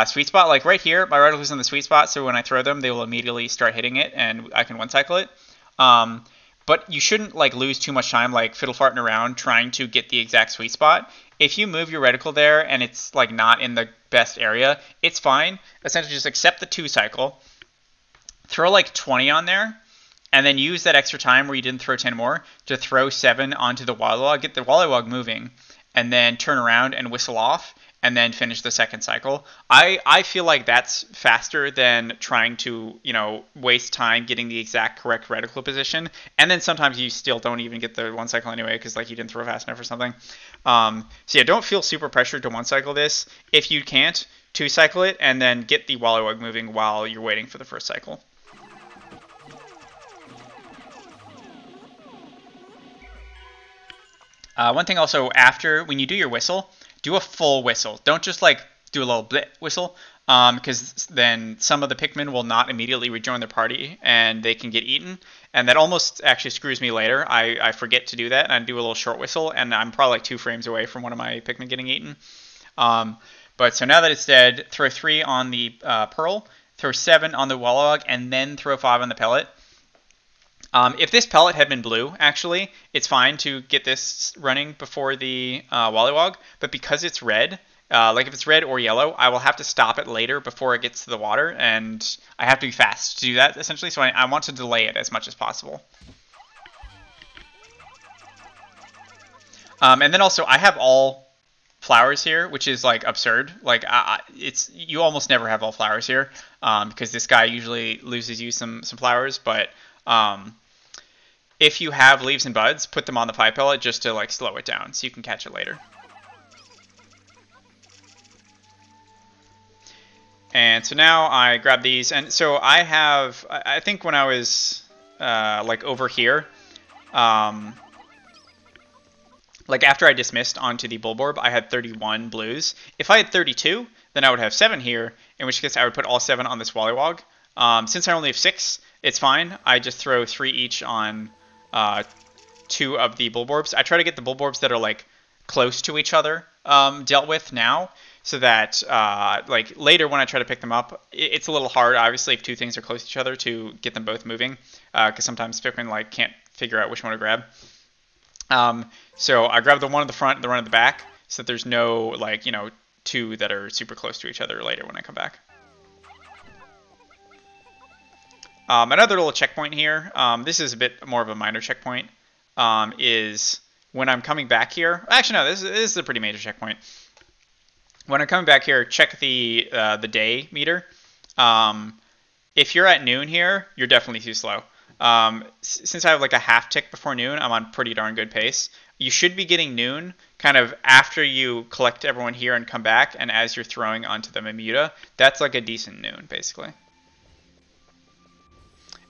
sweet spot. Like right here, my reticle is in the sweet spot, so when I throw them, they will immediately start hitting it, and I can one cycle it. But you shouldn't like lose too much time like fiddle farting around trying to get the exact sweet spot. If you move your reticle there and it's like not in the best area, it's fine. Essentially just accept the 2 cycle, throw like 20 on there, and then use that extra time where you didn't throw 10 more to throw 7 onto the Wollywog, get the Wollywog moving, and then turn around and whistle off. and then finish the second cycle. I feel like that's faster than trying to, waste time getting the exact correct reticle position. And then sometimes you still don't even get the one cycle anyway because like you didn't throw fast enough or something. So yeah, don't feel super pressured to one cycle this. If you can't, two cycle it and then get the Wollywug moving while you're waiting for the first cycle. One thing also, after, when you do your whistle, do a full whistle. Don't just like do a little blit whistle, because then some of the Pikmin will not immediately rejoin their party and they can get eaten. And that almost actually screws me later. I forget to do that and I do a little short whistle and I'm probably like 2 frames away from one of my Pikmin getting eaten. But so now that it's dead, throw 3 on the Pearl, throw 7 on the Wollywug, and then throw 5 on the pellet. If this pellet had been blue, actually, it's fine to get this running before the Wollywug, but because it's red, like if it's red or yellow, I will have to stop it later before it gets to the water, and I have to be fast to do that, essentially, so I want to delay it as much as possible. And then also, I have all flowers here, which is like absurd. Like you almost never have all flowers here, because this guy usually loses you some flowers, but if you have leaves and buds, put them on the pipe pellet just to like slow it down so you can catch it later. And so now I grab these, and so I think when I was like over here, like after I dismissed onto the Bulborb, I had 31 blues. If I had 32, then I would have 7 here, in which case I would put all 7 on this Wollywug. Since I only have 6, it's fine. I just throw 3 each on 2 of the Bulborbs. I try to get the Bulborbs that are like close to each other dealt with now, so that like later when I try to pick them up, it's a little hard, obviously, if 2 things are close to each other to get them both moving, because sometimes Pikmin like can't figure out which one to grab. So I grab the one at the front and the one at the back, so that there's no like 2 that are super close to each other later when I come back. Another little checkpoint here, this is a bit more of a minor checkpoint, is when I'm coming back here. Actually, no, this is a pretty major checkpoint. When I'm coming back here, check the day meter. If you're at noon here, you're definitely too slow. Since I have like a half tick before noon, I'm on pretty darn good pace. You should be getting noon kind of after you collect everyone here and come back, and as you're throwing onto the Mamuta. That's like a decent noon, basically.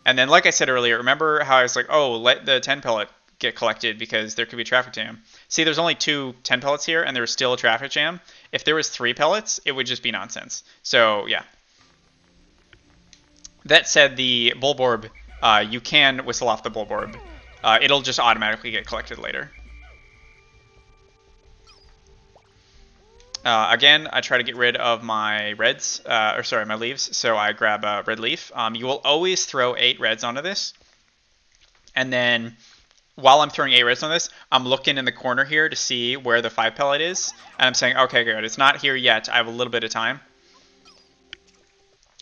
And then, like I said earlier, remember how I was like, oh, let the 10 pellet get collected because there could be a traffic jam. See, there's only 2 10 pellets here, and there's still a traffic jam. If there was 3 pellets, it would just be nonsense. So, yeah. That said, the Bulborb, you can whistle off the Bulborb. It'll just automatically get collected later. Again, I try to get rid of my reds, my leaves, so I grab a red leaf. You will always throw 8 reds onto this, and then while I'm throwing 8 reds on this, I'm looking in the corner here to see where the 5 pellet is, and I'm saying, okay, good, it's not here yet, I have a little bit of time.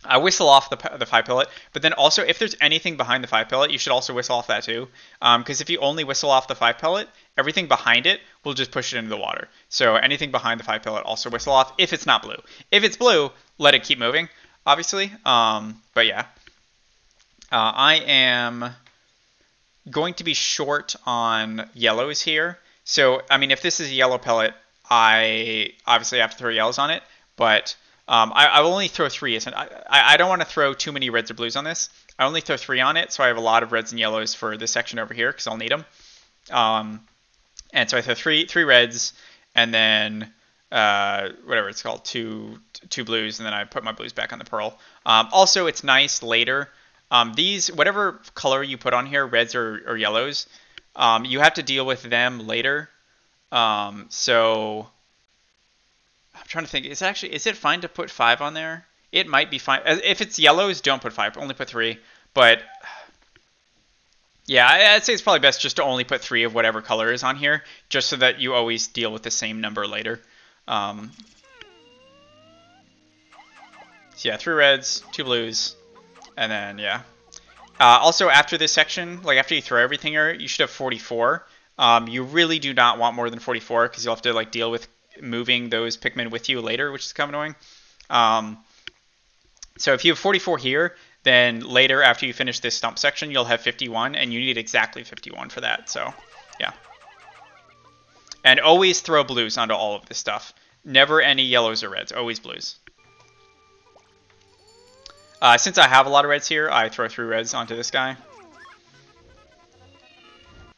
I whistle off the 5 pellet, but then also if there's anything behind the 5 pellet, you should also whistle off that too, because if you only whistle off the 5 pellet, everything behind it will just push it into the water. So anything behind the 5 pellet also whistle off if it's not blue. If it's blue, let it keep moving, obviously. But yeah. I am going to be short on yellows here. So, I mean, if this is a yellow pellet, I obviously have to throw yellows on it. But I will only throw 3. I don't want to throw too many reds or blues on this. I only throw 3 on it, so I have a lot of reds and yellows for this section over here because I'll need them. And so I throw 3 reds, and then whatever it's called, two blues, and then I put my blues back on the Pearl. Also, it's nice later. These, whatever color you put on here, reds or yellows, you have to deal with them later. So I'm trying to think. Is it fine to put 5 on there? It might be fine. If it's yellows, don't put 5. Only put 3. But yeah, I'd say it's probably best just to only put 3 of whatever color is on here, just so that you always deal with the same number later. So yeah, 3 reds, 2 blues, and then yeah. Also, after this section, like after you throw everything here, you should have 44. You really do not want more than 44 because you'll have to like deal with moving those Pikmin with you later, which is kind of annoying. So if you have 44 here, then later after you finish this stump section, you'll have 51, and you need exactly 51 for that. So yeah. And always throw blues onto all of this stuff. Never any yellows or reds, always blues. Since I have a lot of reds here, I throw 3 reds onto this guy.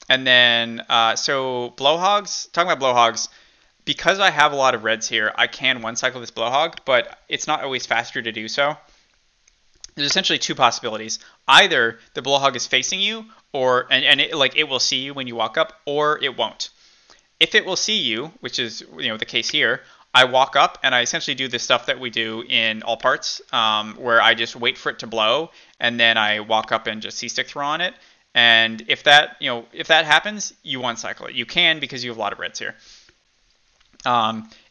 And then, so Blowhogs, talking about Blowhogs, because I have a lot of reds here, I can one-cycle this Blowhog, but it's not always faster to do so. There's essentially 2 possibilities. Either the Blowhog is facing you, or and it will see you when you walk up, or it won't. If it will see you, which is the case here, I walk up and I essentially do the stuff that we do in all parts, where I just wait for it to blow, and then I walk up and just C-stick throw on it. And if that happens, you one-cycle it. You can, because you have a lot of reds here.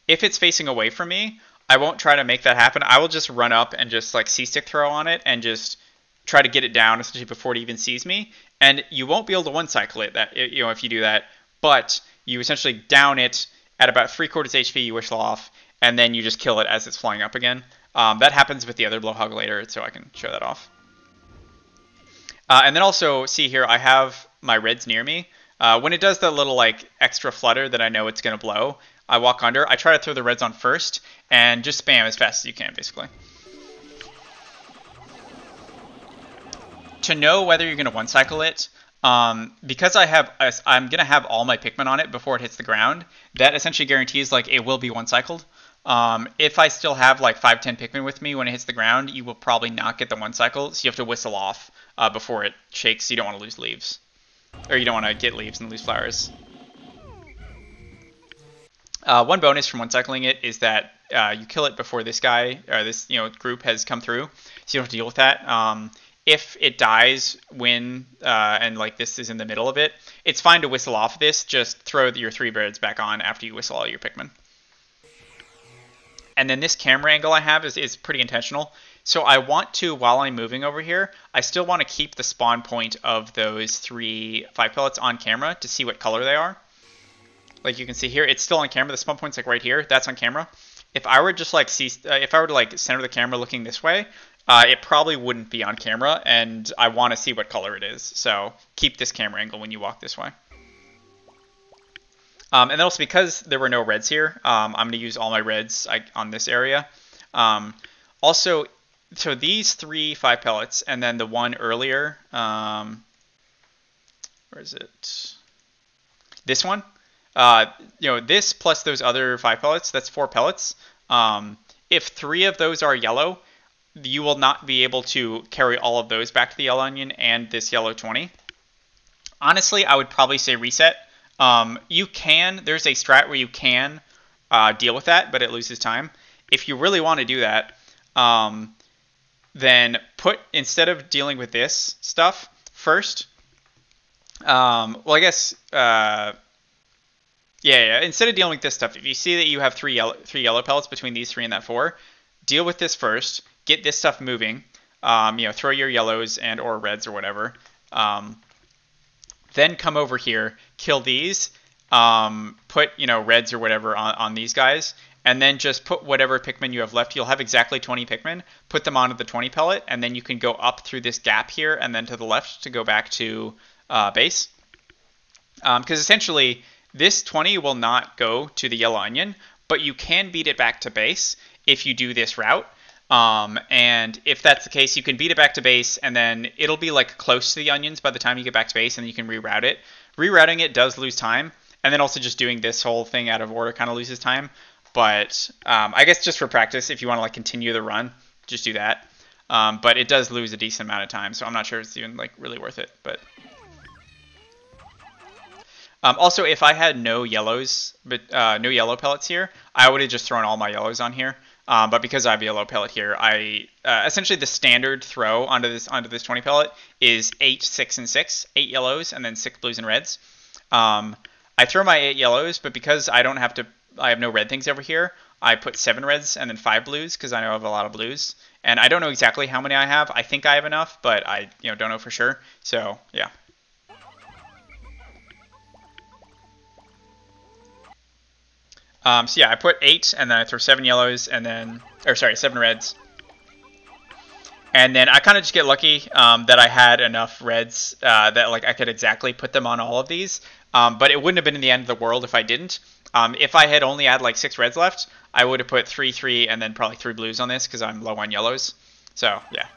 If it's facing away from me, I won't try to make that happen. I will just run up and just like C-stick throw on it and just try to get it down essentially before it even sees me. And you won't be able to one-cycle it if you do that, but you essentially down it at about 3/4 HP, you whistle off, and then you just kill it as it's flying up again. That happens with the other Blowhog later, so I can show that off. And then also, see here, I have my reds near me. When it does the little like extra flutter that I know it's going to blow, I walk under. I try to throw the reds on first, and just spam as fast as you can, basically. To know whether you're going to one-cycle it, because I'm going to have all my Pikmin on it before it hits the ground, that essentially guarantees like it will be one-cycled. If I still have like 5-10 Pikmin with me when it hits the ground, you will probably not get the one-cycle, so you have to whistle off before it shakes. You don't want to lose leaves. Or you don't want to get leaves and lose flowers. One bonus from one-cycling it is that you kill it before this guy, or this group has come through, so you don't have to deal with that. If it dies when, and like this is in the middle of it, it's fine to whistle off this, just throw your 3 birds back on after you whistle all your Pikmin. And then this camera angle I have is pretty intentional. So I want to, while I'm moving over here, I still want to keep the spawn point of those 3 5 pellets on camera to see what color they are. Like you can see here, it's still on camera. The spawn point's like right here. That's on camera. If I were just like if I were to like center the camera looking this way, it probably wouldn't be on camera, and I want to see what color it is. So keep this camera angle when you walk this way. And then also because there were no reds here, I'm going to use all my reds on this area. Also, so these 3 5 pellets, and then the one earlier, where is it? This one. This plus those other 5 pellets, that's 4 pellets. If 3 of those are yellow, you will not be able to carry all of those back to the yellow onion and this yellow 20. Honestly, I would probably say reset. You can, there's a strat where you can deal with that, but it loses time. If you really want to do that, then instead of dealing with this stuff first, well, I guess, instead of dealing with this stuff, if you see that you have 3 yellow pellets between these 3 and that 4, deal with this first, get this stuff moving, throw your yellows and or reds or whatever, then come over here, kill these, put reds or whatever on these guys, and then just put whatever Pikmin you have left. You'll have exactly 20 Pikmin. Put them onto the 20 pellet, and then you can go up through this gap here and then to the left to go back to base. Because essentially, this 20 will not go to the yellow onion, but you can beat it back to base if you do this route. And if that's the case, you can beat it back to base, and then it'll be like close to the onions by the time you get back to base, and then you can reroute it. Rerouting it does lose time, and then also just doing this whole thing out of order kind of loses time. But I guess just for practice, if you want to like continue the run, just do that. But it does lose a decent amount of time, so I'm not sure it's even like really worth it. But also, if I had no yellows, but no yellow pellets here, I would have just thrown all my yellows on here. But because I have a yellow pellet here, I essentially the standard throw onto this 20 pellet is 8, 6, and 6, 8 yellows, and then 6 blues and reds. I throw my 8 yellows, but because I have no red things over here, I put 7 reds and then 5 blues because I know I have a lot of blues. And I don't know exactly how many I have. I think I have enough, but I don't know for sure. So yeah. So yeah, I put 8, and then I throw 7 yellows, and then, or sorry, 7 reds. And then I kind of just get lucky that I had enough reds that like I could exactly put them on all of these. But it wouldn't have been in the end of the world if I didn't. If I had only had like 6 reds left, I would have put 3, 3, and then probably 3 blues on this because I'm low on yellows. So yeah.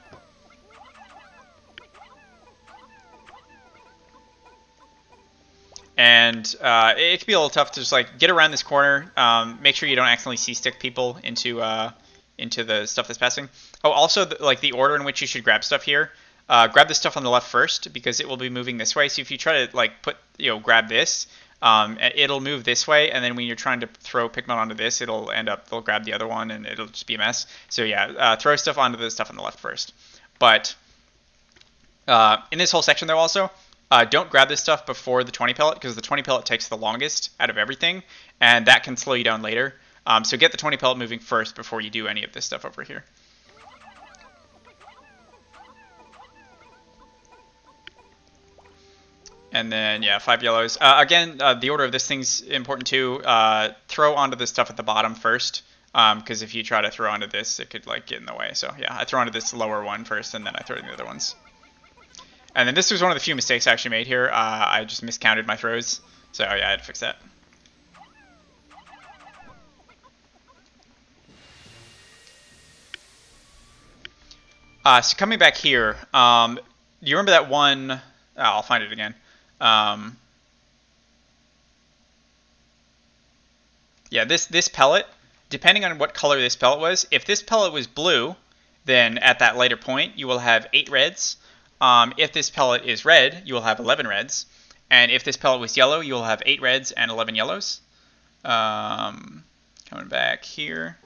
And it can be a little tough to just like get around this corner. Make sure you don't accidentally C-stick people into the stuff that's passing. Oh, also like the order in which you should grab stuff here. Grab the stuff on the left first because it will be moving this way. So if you try to like grab this, it'll move this way, and then when you're trying to throw Pikmin onto this, they'll grab the other one, and it'll just be a mess. So yeah, throw stuff onto the stuff on the left first. But in this whole section though, also. Don't grab this stuff before the 20 pellet because the 20 pellet takes the longest out of everything, and that can slow you down later. So get the 20 pellet moving first before you do any of this stuff over here. And then, yeah, 5 yellows. Again, the order of this thing's important too. Throw onto the stuff at the bottom first, because if you try to throw onto this, it could like get in the way. So yeah, I throw onto this lower one first, and then I throw in the other ones. And then this was one of the few mistakes I actually made here. I just miscounted my throws. So yeah, I had to fix that. So coming back here, do you remember that one? Oh, I'll find it again. Yeah, this pellet, depending on what color this pellet was, if this pellet was blue, then at that later point, you will have 8 reds. If this pellet is red, you will have 11 reds. And if this pellet was yellow, you will have 8 reds and 11 yellows. Coming back here.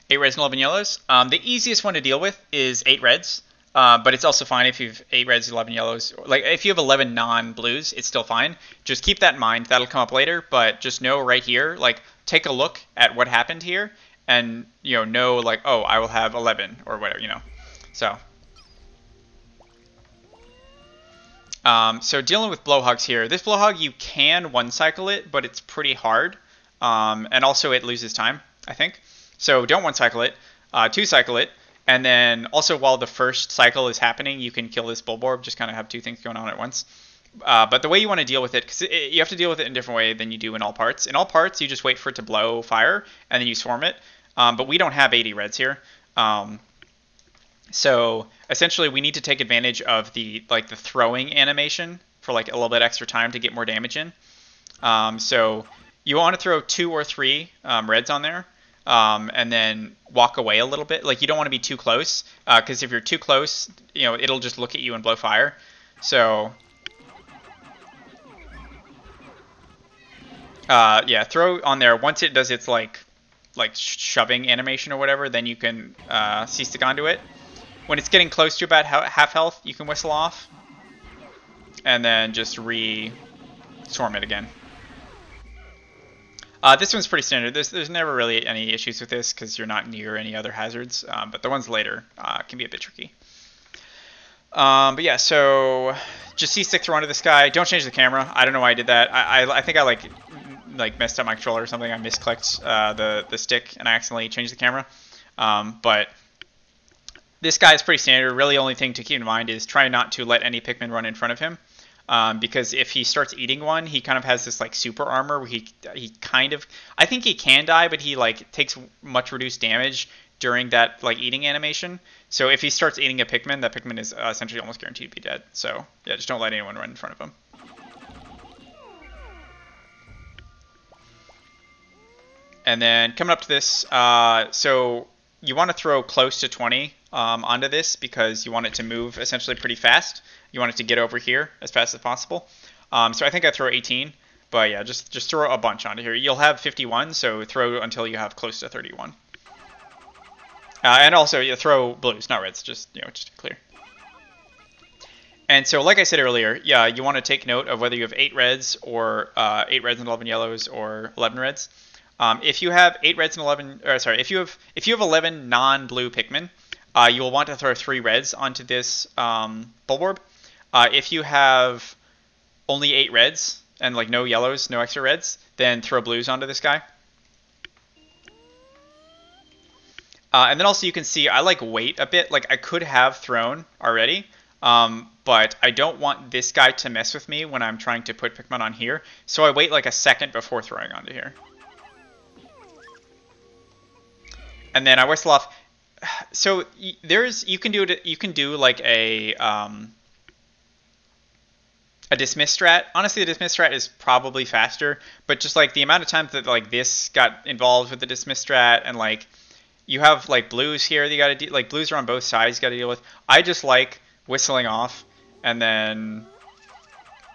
8 reds and 11 yellows. The easiest one to deal with is 8 reds. But it's also fine if you have 8 reds, 11 yellows. Like if you have 11 non-blues, it's still fine. Just keep that in mind. That'll come up later. But just know right here, like take a look at what happened here, and know like, oh, I will have 11 or whatever, So. So dealing with blowhogs here, this blowhog you can one cycle it, but it's pretty hard, and also it loses time, I think. So don't one cycle it, 2 cycle it, and then also while the first cycle is happening, you can kill this Bulborb. Just kind of have 2 things going on at once. But the way you want to deal with it, because you have to deal with it in a different way than you do in all parts. In all parts, you just wait for it to blow fire, and then you swarm it. But we don't have 80 reds here. So essentially, we need to take advantage of the throwing animation for like a little bit extra time to get more damage in. So you want to throw 2 or 3 reds on there, and then walk away a little bit. Like you don't want to be too close, because if you're too close, it'll just look at you and blow fire. So yeah, throw on there. Once it does its like shoving animation or whatever, then you can C-stick onto it. When it's getting close to about half health, you can whistle off, and then just swarm it again. This one's pretty standard. There's never really any issues with this because you're not near any other hazards, but the ones later can be a bit tricky. But yeah, so just C-stick throw onto this guy. Don't change the camera. I don't know why I did that. I think I like messed up my controller or something. I misclicked the stick and I accidentally changed the camera. But this guy is pretty standard. Really, only thing to keep in mind is try not to let any Pikmin run in front of him, because if he starts eating one, he kind of has this like super armor where he kind of, I think he can die, but he like takes much reduced damage during that like eating animation. So if he starts eating a Pikmin, that Pikmin is essentially almost guaranteed to be dead. So yeah, just don't let anyone run in front of him. And then coming up to this, so you want to throw close to 20 onto this because you want it to move essentially pretty fast. You want it to get over here as fast as possible. So I think I throw 18, but yeah, just throw a bunch onto here. You'll have 51, so throw until you have close to 31. And also, you throw blues, not reds, just to be clear. And so, like I said earlier, yeah, you want to take note of whether you have 8 reds or 8 reds and 11 yellows or 11 reds. If you have 8 reds and 11, or sorry, if you have 11 non-blue Pikmin, you will want to throw 3 reds onto this Bulborb. If you have only 8 reds, and like no yellows, no extra reds, then throw blues onto this guy. And then also you can see I like wait a bit. Like I could have thrown already, but I don't want this guy to mess with me when I'm trying to put Pikmin on here. So I wait like a second before throwing onto here. And then I whistle off. So you can do like a dismiss strat. Honestly, the dismiss strat is probably faster, but just like the amount of times that like this got involved with the dismiss strat, and like you have like blues here that you got to like blues are on both sides you got to deal with. I just like whistling off, and then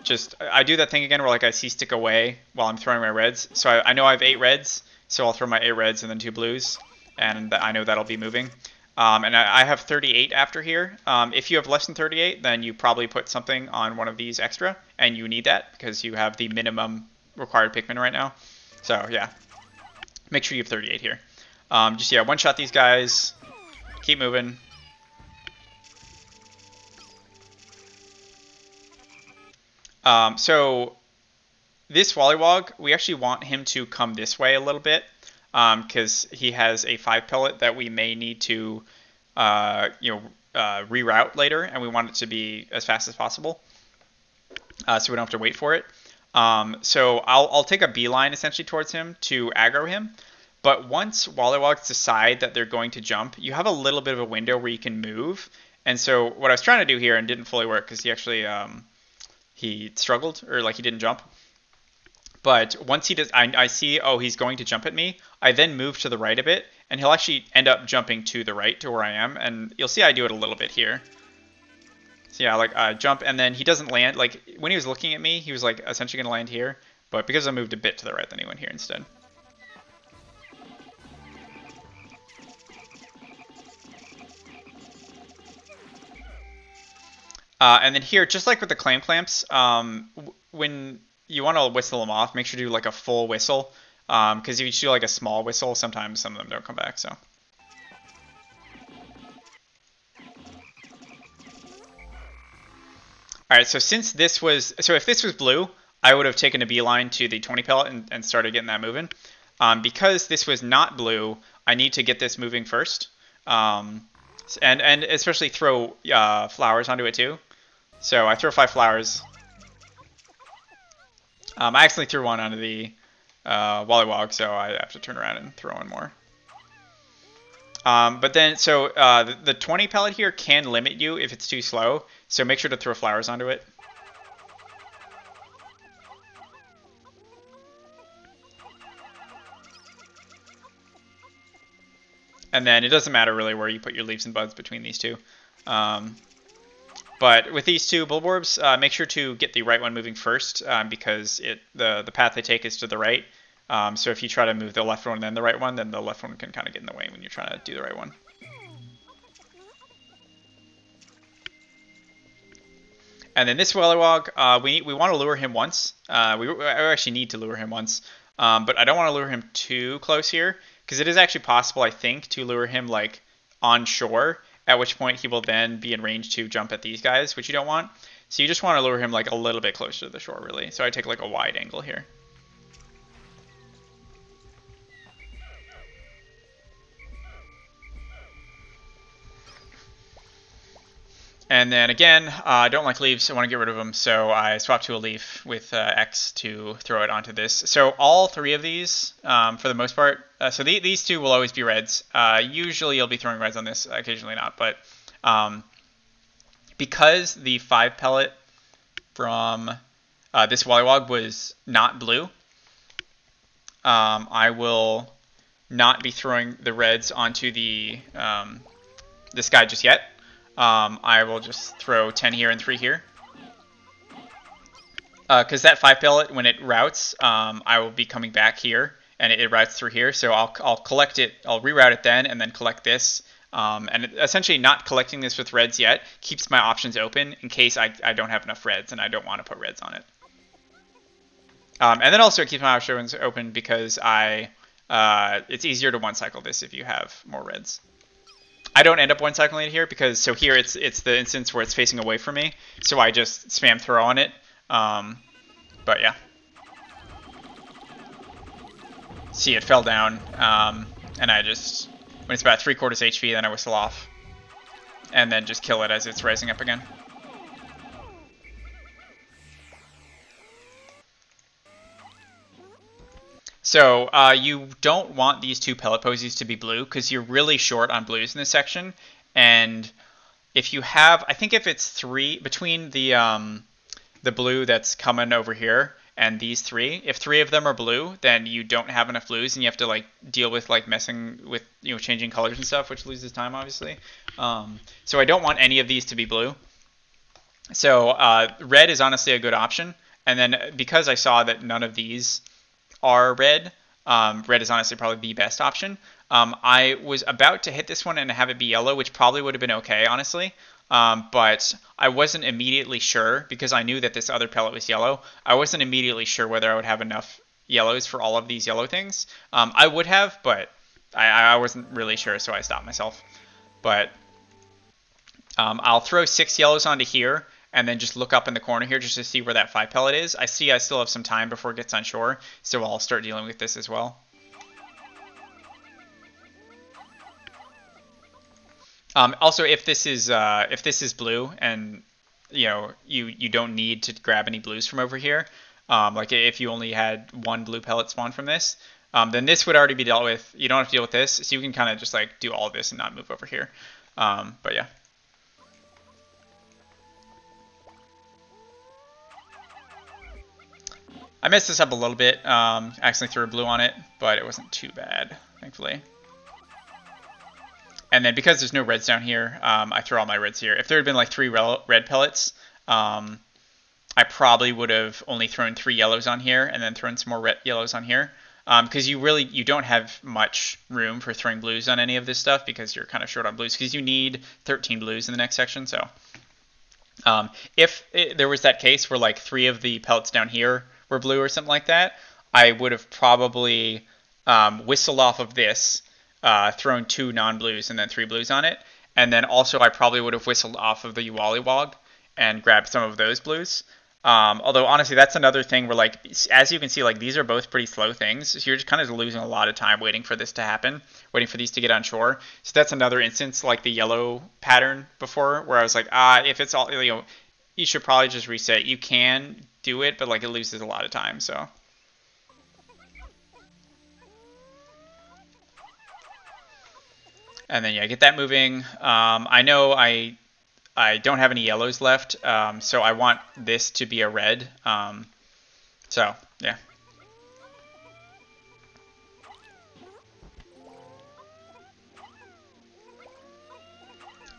just I do that thing again where like I stick away while I'm throwing my reds. So I know I have 8 reds, so I'll throw my 8 reds and then 2 blues, and I know that'll be moving. And I have 38 after here. If you have less than 38, then you probably put something on one of these extra, and you need that because you have the minimum required Pikmin right now. So yeah, make sure you have 38 here. Just yeah, one shot these guys, keep moving. So this Wollywog, we actually want him to come this way a little bit, because he has a 5 pellet that we may need to reroute later, and we want it to be as fast as possible, so we don't have to wait for it. So I'll take a beeline essentially towards him to aggro him. But once Wollywogs decide that they're going to jump, you have a little bit of a window where you can move. And so what I was trying to do here and didn't fully work because he actually he struggled, or like he didn't jump. But once he does, I see, oh, he's going to jump at me. I then move to the right a bit, and he'll actually end up jumping to the right to where I am. And you'll see I do it a little bit here. So yeah, like I jump, and then he doesn't land. Like when he was looking at me, he was like essentially going to land here. But because I moved a bit to the right, then he went here instead. And then here, just like with the clamps, when you want to whistle them off, make sure to do like a full whistle, because if you do like a small whistle, sometimes some of them don't come back. So. All right, so if this was blue, I would have taken a beeline to the 20 pellet and started getting that moving. Because this was not blue, I need to get this moving first, and especially throw flowers onto it too. So I throw 5 flowers. I accidentally threw one onto the Wollywog, so I have to turn around and throw one more. But then, so the 20 pellet here can limit you if it's too slow, so make sure to throw flowers onto it. And then it doesn't matter really where you put your leaves and buds between these two. But with these two Bulborbs, make sure to get the right one moving first, because the path they take is to the right. So if you try to move the left one and then the right one, then the left one can kind of get in the way when you're trying to do the right one. And then this Wollywog, we want to lure him once. We actually need to lure him once, but I don't want to lure him too close here, because it is actually possible, I think, to lure him like on shore, at which point he will then be in range to jump at these guys, which you don't want. So you just want to lure him like a little bit closer to the shore, really. So I take like a wide angle here. And then again, I don't like leaves, I want to get rid of them, so I swap to a leaf with X to throw it onto this. So all 3 of these, for the most part, so these 2 will always be reds. Usually you'll be throwing reds on this, occasionally not, but because the 5 pellet from this Wollywog was not blue, I will not be throwing the reds onto the this guy just yet. I will just throw 10 here and 3 here. Because that 5 pellet, when it routes, I will be coming back here, and it routes through here. So I'll collect it, I'll reroute it then, and then collect this. And essentially not collecting this with reds yet keeps my options open in case I don't have enough reds and I don't want to put reds on it. And then also it keeps my options open because it's easier to one-cycle this if you have more reds. I don't end up one-cycling it here because, so here it's the instance where it's facing away from me, so I just spam throw on it. But yeah. see it fell down, and I just, when it's about 3/4 HP, then I whistle off, and then just kill it as it's rising up again. So you don't want these two pellet posies to be blue because you're really short on blues in this section. And if you have, I think if it's three between the blue that's coming over here and these three, if three of them are blue, then you don't have enough blues, and you have to like deal with like messing with changing colors and stuff, which loses time obviously. So I don't want any of these to be blue. So red is honestly a good option. And then because I saw that none of these are red, red is honestly probably the best option. I was about to hit this one and have it be yellow, which probably would have been okay, honestly. But I wasn't immediately sure because I knew that this other pellet was yellow. I wasn't immediately sure whether I would have enough yellows for all of these yellow things. I would have, but I wasn't really sure, so I stopped myself. But I'll throw 6 yellows onto here, and then just look up in the corner here just to see where that 5 pellet is. I see I still have some time before it gets on shore, so I'll start dealing with this as well. Also, if this is blue and you don't need to grab any blues from over here, like if you only had 1 blue pellet spawn from this, then this would already be dealt with. You don't have to deal with this, so you can kind of just like do all of this and not move over here. But yeah. I messed this up a little bit. Accidentally threw a blue on it, but it wasn't too bad, thankfully. And then because there's no reds down here, I throw all my reds here. If there had been like 3 red pellets, I probably would have only thrown 3 yellows on here and then thrown some more red yellows on here. Because you don't have much room for throwing blues on any of this stuff because you're kind of short on blues because you need 13 blues in the next section. So if there was that case where like 3 of the pellets down here were blue or something like that, I would have probably whistled off of this, thrown 2 non-blues and then 3 blues on it. And then also I probably would have whistled off of the Uwalywog and grabbed some of those blues. Although honestly, that's another thing where like, as you can see, like these are both pretty slow things. So you're just kind of losing a lot of time waiting for this to happen, waiting for these to get on shore. So that's another instance like the yellow pattern before where I was like, if it's all, you should probably just reset. You can do it, but like it loses a lot of time, so. And then yeah, get that moving. I know I don't have any yellows left, so I want this to be a red. So yeah.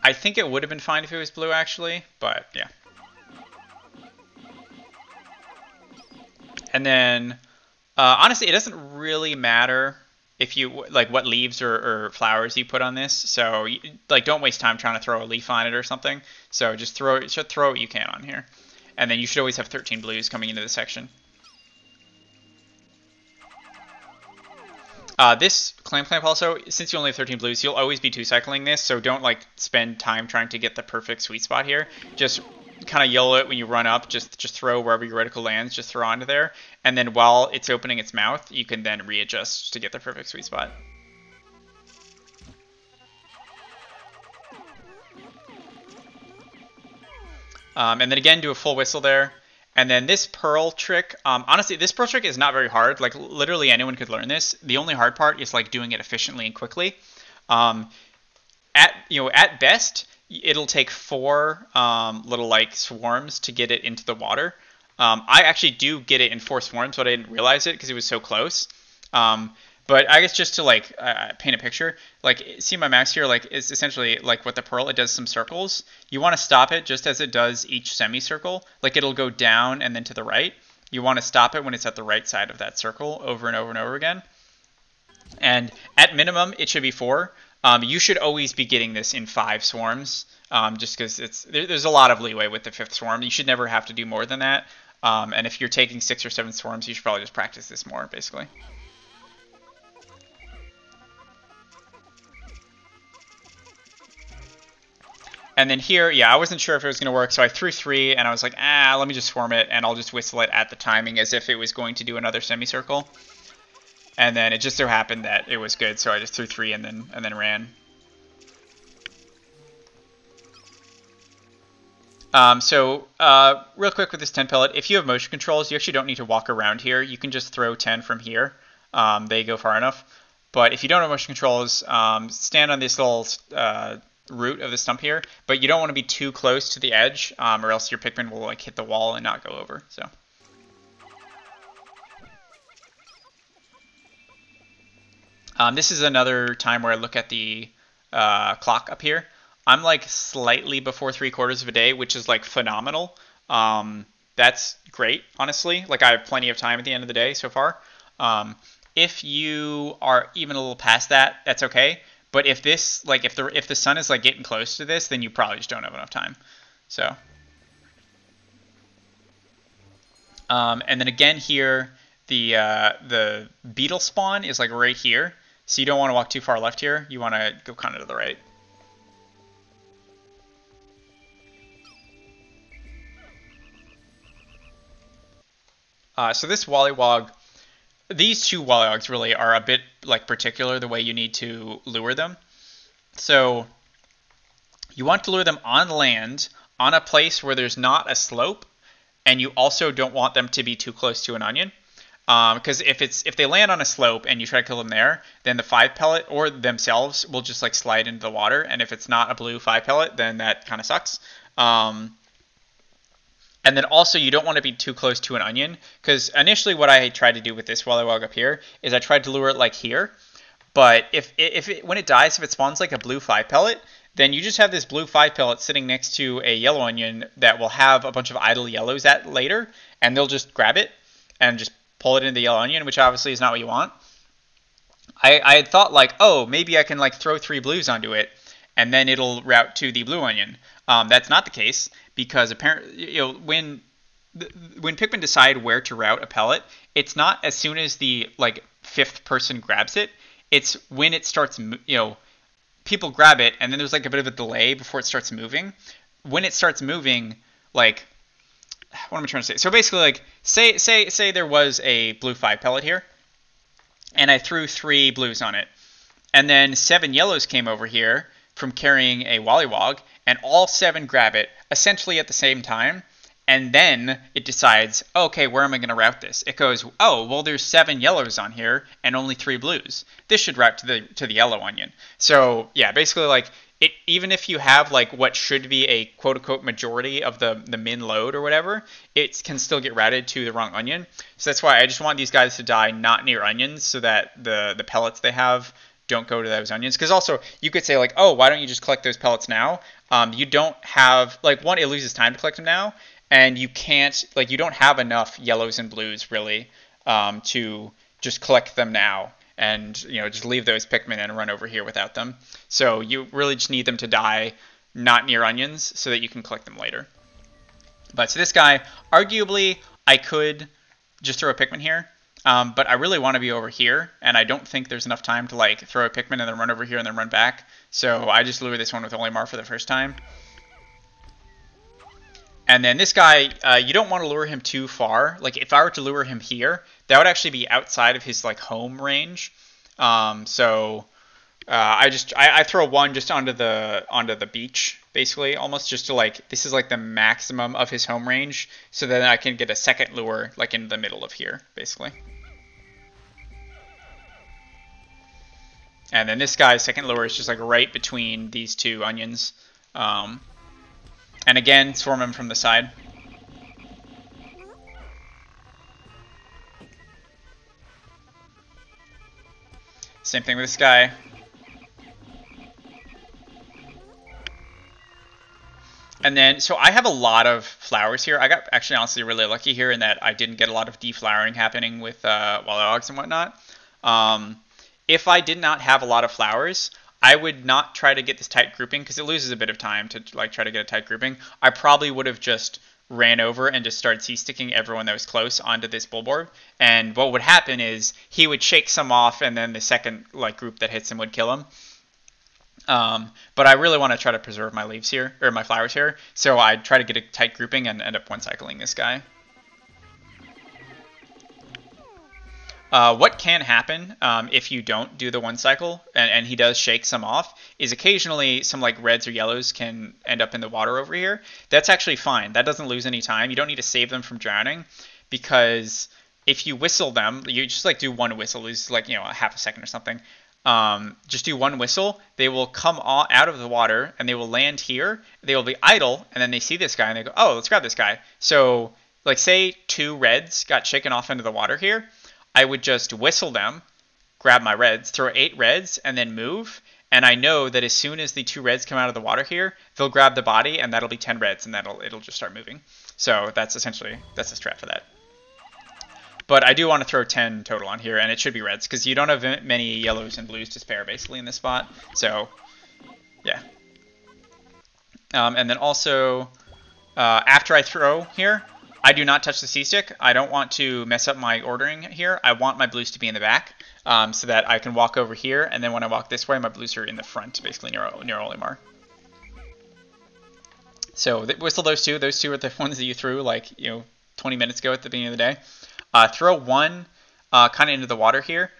I think it would have been fine if it was blue actually, but yeah. And then, honestly, it doesn't really matter if you like what leaves or flowers you put on this. So, like, don't waste time trying to throw a leaf on it or something. So just throw what you can on here, and then you should always have 13 blues coming into the section. This clamp also, since you only have 13 blues, you'll always be 2-cycling this. So don't like spend time trying to get the perfect sweet spot here. Just kind of yell it when you run up, just throw wherever your reticle lands, just throw onto there, and then while it's opening its mouth, you can then readjust to get the perfect sweet spot. And then again, do a full whistle there. And then this pearl trick, honestly, this pearl trick is not very hard. Like literally anyone could learn this. The only hard part is like doing it efficiently and quickly. At best, it'll take 4 little like swarms to get it into the water. I actually do get it in 4 swarms, but I didn't realize it because it was so close. But I guess just to like paint a picture, like see my max here, like it's essentially like with the pearl, it does some circles. You want to stop it just as it does each semicircle. Like it'll go down and then to the right. You want to stop it when it's at the right side of that circle over and over and over again. And at minimum, it should be 4. You should always be getting this in 5 swarms, just because there's a lot of leeway with the 5th swarm. You should never have to do more than that. And if you're taking 6 or 7 swarms, you should probably just practice this more, basically. And then here, yeah, I wasn't sure if it was going to work, so I threw 3, and I was like, let me just swarm it, and I'll just whistle it at the timing as if it was going to do another semicircle. And then it just so happened that it was good, so I just threw 3 and then ran. Real quick with this 10 pellet, if you have motion controls, you actually don't need to walk around here. You can just throw 10 from here. They go far enough. But if you don't have motion controls, stand on this little root of the stump here. But you don't want to be too close to the edge, or else your Pikmin will like hit the wall and not go over. So. This is another time where I look at the clock up here. I'm like slightly before 3/4 of a day, which is like phenomenal. That's great, honestly. Like I have plenty of time at the end of the day so far. If you are even a little past that, that's okay. But if this, like, if the sun is like getting close to this, then you probably just don't have enough time. So, and then again here, the beetle spawn is like right here. So you don't want to walk too far left here. You want to go kind of to the right. So this Wollywog, these two Wollywogs really are a bit like particular the way you need to lure them. So you want to lure them on land, on a place where there's not a slope, and you also don't want them to be too close to an onion. Because if they land on a slope and you try to kill them there, then the 5 pellet or themselves will just like slide into the water. And if it's not a blue 5 pellet, then that kind of sucks. And then also you don't want to be too close to an onion, because initially what I tried to do with this Wollywog up here is I tried to lure it like here. But when it dies, if it spawns like a blue 5 pellet, then you just have this blue 5 pellet sitting next to a yellow onion that will have a bunch of idle yellows at later, and they'll just grab it and just pull it into the yellow onion, which obviously is not what you want. I had thought like, oh, maybe I can like throw 3 blues onto it, and then it'll route to the blue onion. That's not the case, because apparently, when Pikmin decide where to route a pellet, it's not as soon as the like 5th person grabs it. It's when it starts, people grab it, and then there's like a bit of a delay before it starts moving. When it starts moving, like, what am I trying to say? So basically, like, say there was a blue 5 pellet here, and I threw 3 blues on it, and then 7 yellows came over here from carrying a Wollywog, and all 7 grab it essentially at the same time, and then it decides, okay, where am I going to route this? It goes, oh, well, there's 7 yellows on here and only 3 blues. This should route to the yellow onion. So yeah, basically, like, even if you have like what should be a quote unquote majority of the min load or whatever, it can still get routed to the wrong onion. So that's why I just want these guys to die not near onions, so that the pellets they have don't go to those onions. Because also you could say like, oh, why don't you just collect those pellets now? You don't have, like, one, it loses time to collect them now, and you can't, like, you don't have enough yellows and blues really to just collect them now and just leave those Pikmin and run over here without them. So you really just need them to die not near onions so that you can collect them later. But so this guy, arguably I could just throw a Pikmin here, but I really want to be over here, and I don't think there's enough time to like throw a Pikmin and then run over here and then run back. So I just lure this one with Olimar for the first time. And then this guy, you don't want to lure him too far. Like, if I were to lure him here, that would actually be outside of his like home range. I throw one just onto the beach, basically, almost just to like, this is like the maximum of his home range, so then I can get a second lure like in the middle of here, basically. And then this guy's second lure is just like right between these 2 onions. And again, swarm him from the side. Same thing with this guy. And then, so I have a lot of flowers here. I got actually honestly really lucky here in that I didn't get a lot of deflowering happening with Wollywogs and whatnot. If I did not have a lot of flowers, I would not try to get this tight grouping, because it loses a bit of time to like try to get a tight grouping. I probably would have just ran over and just started C-sticking everyone that was close onto this Bulborb. And what would happen is he would shake some off, and then the second like group that hits him would kill him. But I really want to try to preserve my leaves here, or my flowers here. So I try to get a tight grouping and end up one cycling this guy. What can happen if you don't do the one cycle and he does shake some off is occasionally some like reds or yellows can end up in the water over here. That's actually fine. That doesn't lose any time. You don't need to save them from drowning because if you whistle them, you just like do one whistle, lose like, a half a second or something. Just do one whistle. They will come out of the water and they will land here. They will be idle and then they see this guy and they go, oh, let's grab this guy. So like say 2 reds got shaken off into the water here. I would just whistle them, grab my reds, throw 8 reds, and then move. And I know that as soon as the 2 reds come out of the water here, they'll grab the body, and that'll be 10 reds, and it'll just start moving. So that's the strat for that. But I do want to throw 10 total on here, and it should be reds, because you don't have many yellows and blues to spare, basically, in this spot. So, yeah. And then also, after I throw here, I do not touch the C-stick. I don't want to mess up my ordering here. I want my blues to be in the back so that I can walk over here, and then when I walk this way, my blues are in the front, basically near Olimar. So whistle those 2. Those 2 are the ones that you threw like 20 minutes ago at the beginning of the day. Throw 1 kind of into the water here.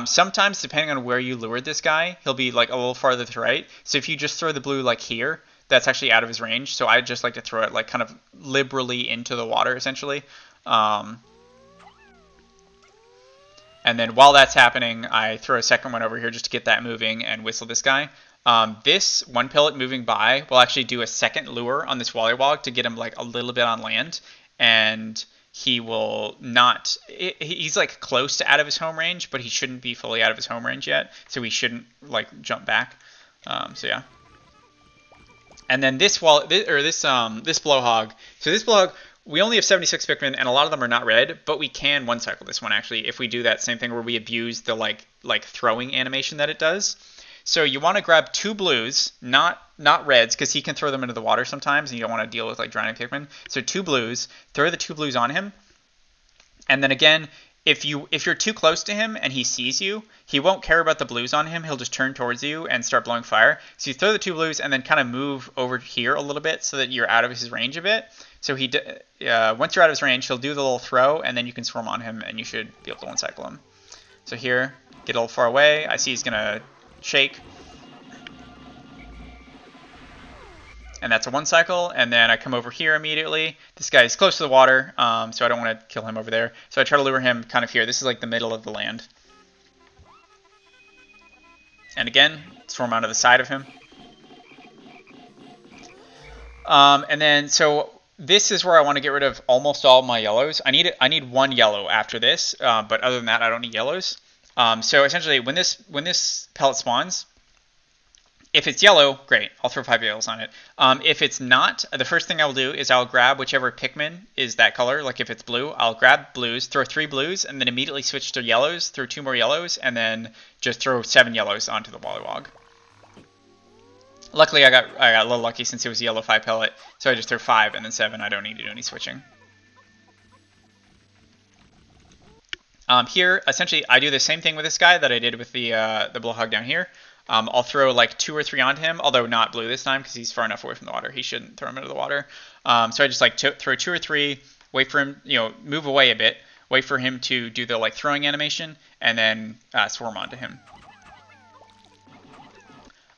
Sometimes, depending on where you lured this guy, he'll be like a little farther to the right. So if you just throw the blue like here, that's actually out of his range. So I just like to throw it like kind of liberally into the water, essentially. And then while that's happening, I throw a second one over here just to get that moving and whistle this guy. This one pellet moving by will actually do a second lure on this Wollywog to get him like a little bit on land. And he will not, he's like close to out of his home range, but he shouldn't be fully out of his home range yet. So he shouldn't like jump back. So yeah. And then this Blowhog. So this Blowhog, we only have 76 Pikmin, and a lot of them are not red, but we can one cycle this one actually if we do that same thing where we abuse the like throwing animation that it does. So you want to grab 2 blues, not reds, because he can throw them into the water sometimes, and you don't want to deal with like drowning Pikmin. So 2 blues, throw the 2 blues on him, and then again, if you're too close to him and he sees you, he won't care about the blues on him. He'll just turn towards you and start blowing fire. So you throw the 2 blues and then kind of move over here a little bit so that you're out of his range a bit. So once you're out of his range, he'll do the little throw, and then you can swarm on him, and you should be able to one cycle him. So here, get a little far away. I see he's gonna shake. And that's a one cycle, and then I come over here immediately. This guy is close to the water, so I don't want to kill him over there. So I try to lure him kind of here. This is like the middle of the land. And again, swarm onto the side of him. And then, so this is where I want to get rid of almost all my yellows. I need 1 yellow after this, but other than that, I don't need yellows. So essentially, when this pellet spawns, if it's yellow, great. I'll throw 5 yellows on it. If it's not, the first thing I'll do is I'll grab whichever Pikmin is that color. Like if it's blue, I'll grab blues, throw 3 blues, and then immediately switch to yellows, throw 2 more yellows, and then just throw 7 yellows onto the Wollywog. Luckily, I got a little lucky since it was a yellow 5 pellet, so I just threw 5 and then 7. I don't need to do any switching. Here, essentially, I do the same thing with this guy that I did with the Blowhog down here. I'll throw like 2 or 3 onto him, although not blue this time because he's far enough away from the water. He shouldn't throw him into the water. So I just like throw 2 or 3, wait for him, move away a bit, wait for him to do the like throwing animation, and then swarm onto him.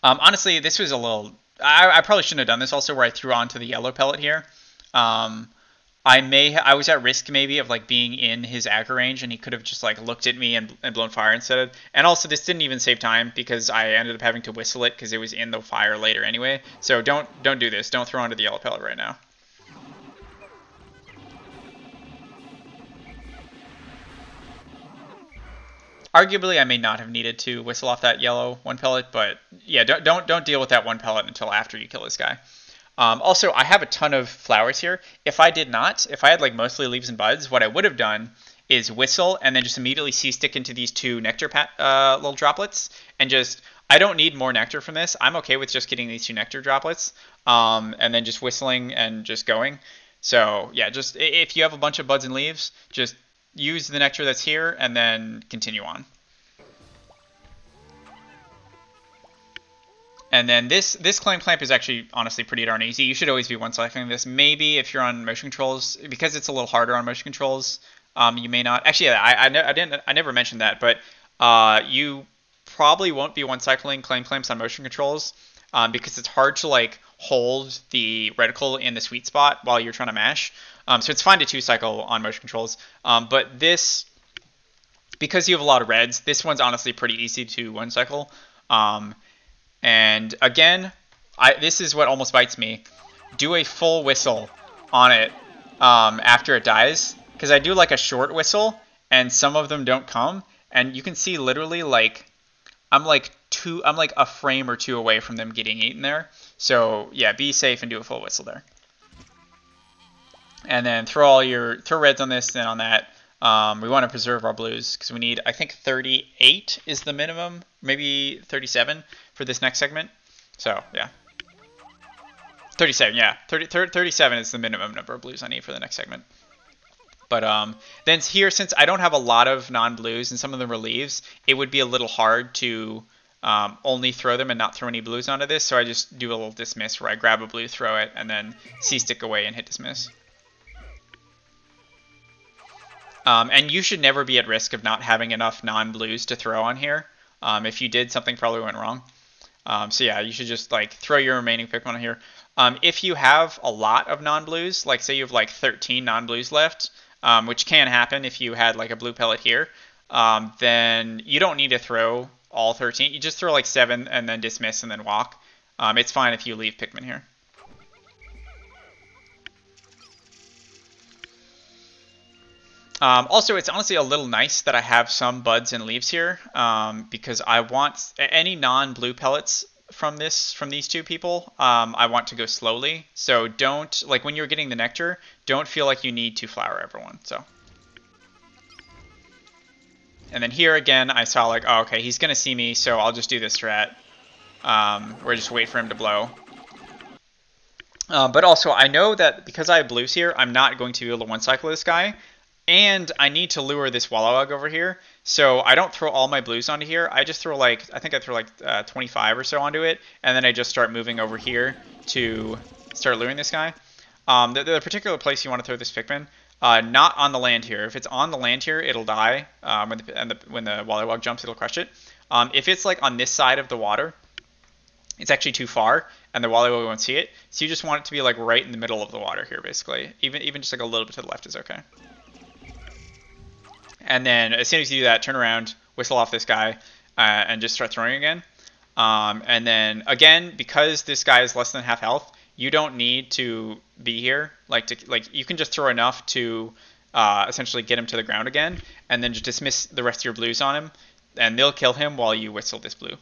Honestly, this was a little. I probably shouldn't have done this. Also, where I threw onto the yellow pellet here. I was at risk maybe of like being in his aggro range, and he could have just like looked at me and blown fire instead of. And also, this didn't even save time because I ended up having to whistle it because it was in the fire later anyway. So don't do this. Don't throw onto the yellow pellet right now. Arguably, I may not have needed to whistle off that yellow 1 pellet, but yeah, don't deal with that 1 pellet until after you kill this guy. Also, I have a ton of flowers here. If I had like mostly leaves and buds, what I would have done is whistle and then just immediately C-stick into these 2 nectar little droplets, and I don't need more nectar from this. I'm okay with just getting these 2 nectar droplets, and then just whistling and just going. So yeah, just if you have a bunch of buds and leaves, just use the nectar that's here and then continue on. And then this Clam Clamp is actually honestly pretty darn easy. You should always be one cycling this. Maybe if you're on motion controls, because it's a little harder on motion controls, You may not. Actually, yeah, I never mentioned that, but you probably won't be one cycling claim clamps on motion controls because it's hard to like hold the reticle in the sweet spot while you're trying to mash. So it's fine to two cycle on motion controls, but this, because you have a lot of reds, this one's honestly pretty easy to one cycle. And again, this is what almost bites me. Do a full whistle on it after it dies, because I do like a short whistle, and some of them don't come, and you can see literally like I'm like a frame or two away from them getting eaten there. So yeah, be safe and do a full whistle there. And then throw reds on this and on that. We want to preserve our blues because we need, I think 38 is the minimum, maybe 37 for this next segment. So yeah, 37, yeah, 37 is the minimum number of blues I need for the next segment. But then here, since I don't have a lot of non-blues and some of them are leaves, it would be a little hard to only throw them and not throw any blues onto this. So I just do a little dismiss where I grab a blue, throw it, and then C-stick away and hit dismiss. And you should never be at risk of not having enough non-blues to throw on here. If you did, something probably went wrong. So yeah, you should just like throw your remaining Pikmin on here. If you have a lot of non-blues, like say you have like 13 non-blues left, which can happen if you had like a blue pellet here, then you don't need to throw all 13. You just throw like 7 and then dismiss and then walk. It's fine if you leave Pikmin here. Also, it's honestly a little nice that I have some buds and leaves here because I want any non-blue pellets from these two people. I want to go slowly, so don't, like when you're getting the nectar, don't feel like you need to flower everyone. So, and then here again, I saw like, oh, okay, he's gonna see me, so I'll just do this strat. Or just wait for him to blow. But also, I know that because I have blues here, I'm not going to be able to one cycle this guy. And I need to lure this Wallowag over here, so I don't throw all my blues onto here. I just throw like, I think I throw like 25 or so onto it, and then I just start moving over here to start luring this guy. The particular place you want to throw this Pikmin, not on the land here. If it's on the land here, it'll die. When the Wallowag jumps, it'll crush it. If it's like on this side of the water, it's actually too far, and the Wallowag won't see it. So you just want it to be like right in the middle of the water here, basically. Even just like a little bit to the left is okay. And then as soon as you do that, turn around, whistle off this guy, and just start throwing again. And then again, because this guy is less than half health, you don't need to be here. Like you can just throw enough to essentially get him to the ground again, and then just dismiss the rest of your blues on him, and they'll kill him while you whistle this blue.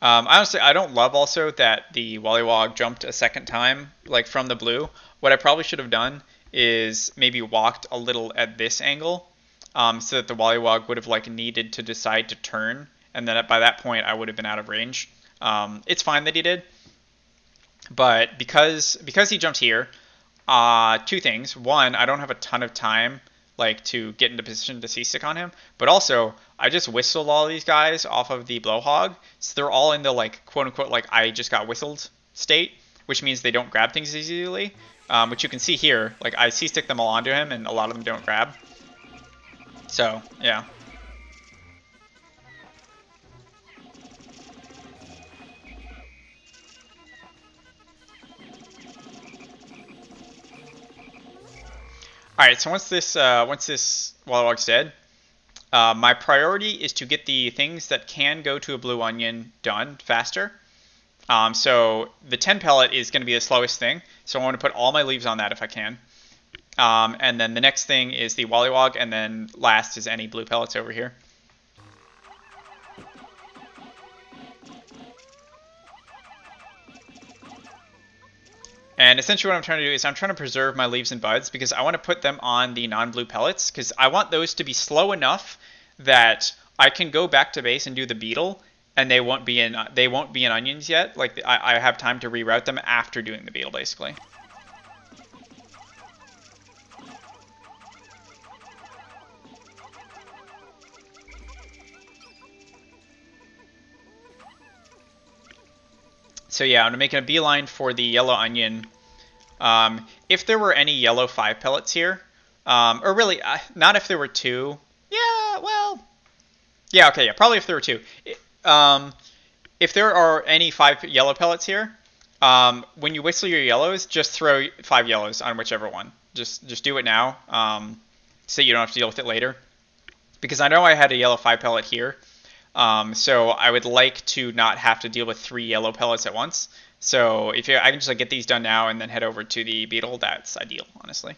Honestly, I don't love also that the Wallywog jumped a second time, like from the blue. What I probably should have done is maybe walked a little at this angle, so that the Wallywog would have like needed to decide to turn, and then by that point I would have been out of range. It's fine that he did, but because he jumped here, two things. One, I don't have a ton of time like to get into position to C-stick on him, but also I just whistled all these guys off of the Blowhog, so they're all in the like quote unquote like I just got whistled state, which means they don't grab things easily, which you can see here. Like I C-stick them all onto him, and a lot of them don't grab. So yeah. All right, so once this Wallowag's dead, my priority is to get the things that can go to a blue onion done faster. So the 10 pellet is going to be the slowest thing, so I want to put all my leaves on that if I can. And then the next thing is the Wallywog, and then last is any blue pellets over here. And essentially what I'm trying to do is I'm trying to preserve my leaves and buds because I want to put them on the non-blue pellets because I want those to be slow enough that I can go back to base and do the beetle, and they won't be in onions yet. Like I have time to reroute them after doing the beetle, basically. So yeah, I'm making a beeline for the yellow onion. If there were any yellow 5 pellets here, or really, not if there were 2. Yeah, well, yeah, okay, yeah, probably if there were 2. If there are any 5 yellow pellets here, when you whistle your yellows, just throw 5 yellows on whichever one. Just do it now, so you don't have to deal with it later. Because I know I had a yellow 5 pellet here, so I would like to not have to deal with 3 yellow pellets at once. So if I can just like get these done now and then head over to the beetle, that's ideal, honestly.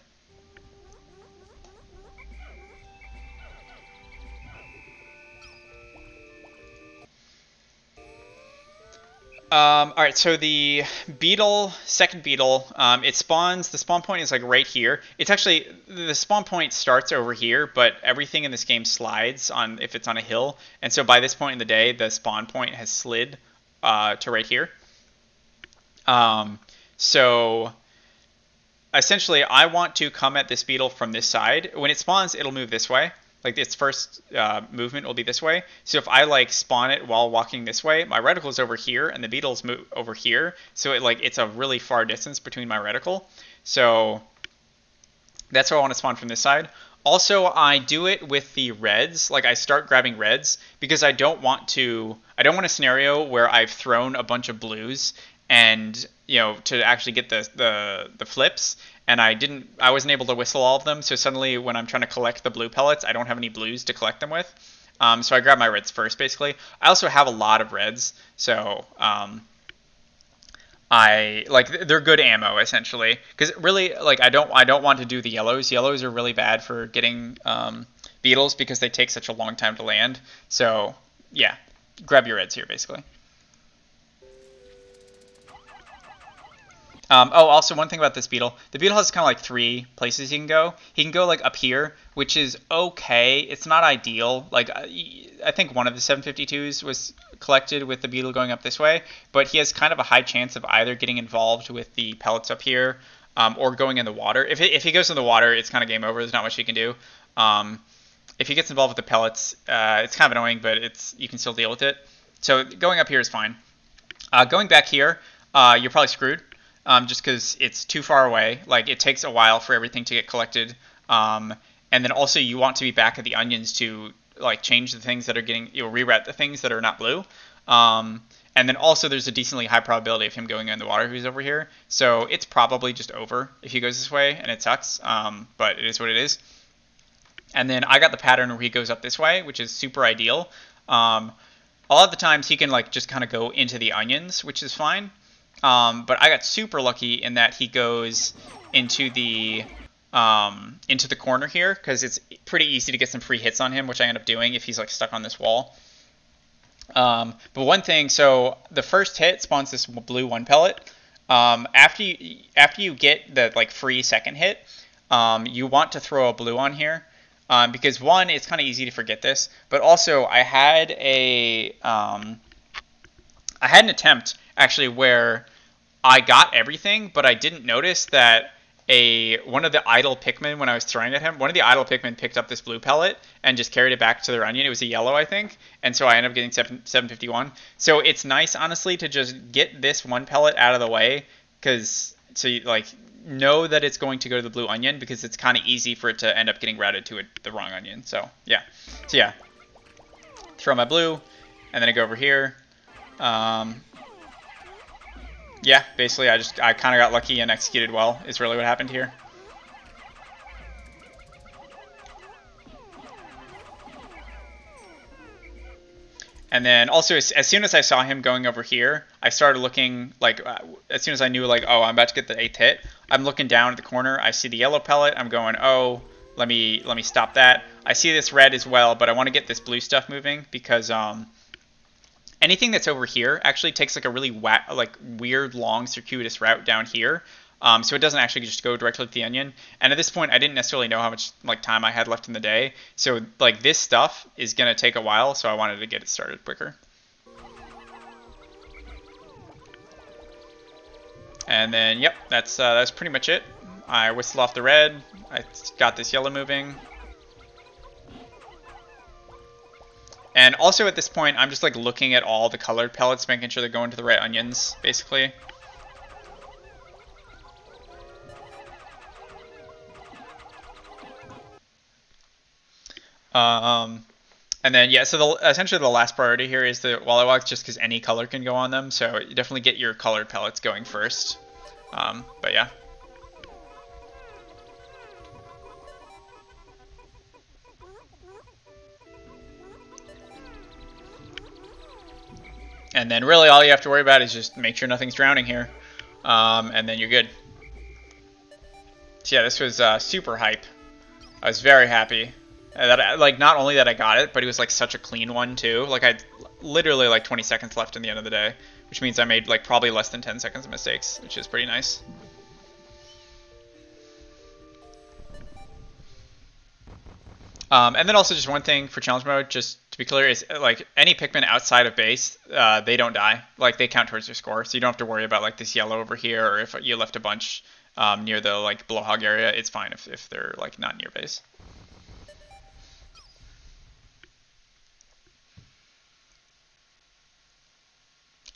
All right, so the beetle, second beetle, it spawns. The spawn point is like right here. It's actually the spawn point starts over here, but everything in this game slides on if it's on a hill. And so by this point in the day, the spawn point has slid to right here. So essentially, I want to come at this beetle from this side. When it spawns, it'll move this way. Like its first movement will be this way. So if I like spawn it while walking this way, my reticle is over here and the beetles move over here. So it's a really far distance between my reticle. So that's why I want to spawn from this side. Also, I do it with the reds. Like I start grabbing reds because I don't want a scenario where I've thrown a bunch of blues and to actually get the flips. And I wasn't able to whistle all of them, so suddenly when I'm trying to collect the blue pellets, I don't have any blues to collect them with. So I grab my reds first, basically. I also have a lot of reds, so they're good ammo essentially. Because really, like I don't want to do the yellows. Yellows are really bad for getting beetles because they take such a long time to land. So yeah, grab your reds here, basically. Also, one thing about this beetle, the beetle has kind of like 3 places he can go. He can go like up here, which is okay. It's not ideal. Like I think one of the 752s was collected with the beetle going up this way, but he has kind of a high chance of either getting involved with the pellets up here or going in the water. If he goes in the water, it's kind of game over. There's not much he can do. If he gets involved with the pellets, it's kind of annoying, but you can still deal with it. So going up here is fine. Going back here, you're probably screwed. Just because it's too far away. Like it takes a while for everything to get collected, and then also you want to be back at the onions to like change the things that are getting reroute the things that are not blue, and then also there's a decently high probability of him going in the water if he's over here. So it's probably just over if he goes this way, and it sucks, but it is what it is. And then I got the pattern where he goes up this way, which is super ideal. A lot of the times he can like just kind of go into the onions, which is fine. But I got super lucky in that he goes into the corner here because it's pretty easy to get some free hits on him, which I end up doing if he's like stuck on this wall. But one thing, so the first hit spawns this blue 1 pellet. After you get the like free second hit, you want to throw a blue on here because one, it's kind of easy to forget this, but also I had an attempt actually where I got everything, but I didn't notice that one of the idle Pikmin, when I was throwing at him, one of the idle Pikmin picked up this blue pellet and just carried it back to their onion. It was a yellow, I think, and so I ended up getting 751. So it's nice, honestly, to just get this 1 pellet out of the way, so you like know that it's going to go to the blue onion because it's kind of easy for it to end up getting routed to the wrong onion. So yeah, throw my blue, and then I go over here. Yeah, basically I kind of got lucky and executed well is really what happened here. And then also as soon as I saw him going over here, I started looking like as soon as I knew like, oh, I'm about to get the 8th hit, I'm looking down at the corner. I see the yellow pellet. I'm going, oh, let me stop that. I see this red as well, but I want to get this blue stuff moving because anything that's over here actually takes like a really weird long circuitous route down here. So it doesn't actually just go directly to the onion. And at this point, I didn't necessarily know how much like time I had left in the day. So like this stuff is gonna take a while, so I wanted to get it started quicker. And then yep, that's pretty much it. I whistled off the red. I got this yellow moving. And also at this point, I'm just like looking at all the colored pellets, making sure they're going to the right onions, basically. And then, yeah, so essentially the last priority here is the Wollywogs, just because any color can go on them. So you definitely get your colored pellets going first. But yeah. And then really all you have to worry about is just make sure nothing's drowning here. And then you're good. So yeah, this was super hype. I was very happy. That like not only that I got it, but it was like such a clean one too. Like I literally like 20 seconds left in the end of the day, which means I made like probably less than 10 seconds of mistakes, which is pretty nice. And then also just one thing for challenge mode, just to be clear, is like any Pikmin outside of base, they don't die. Like they count towards your score, so you don't have to worry about like this yellow over here, or if you left a bunch near the like blowhog area, it's fine if they're like not near base.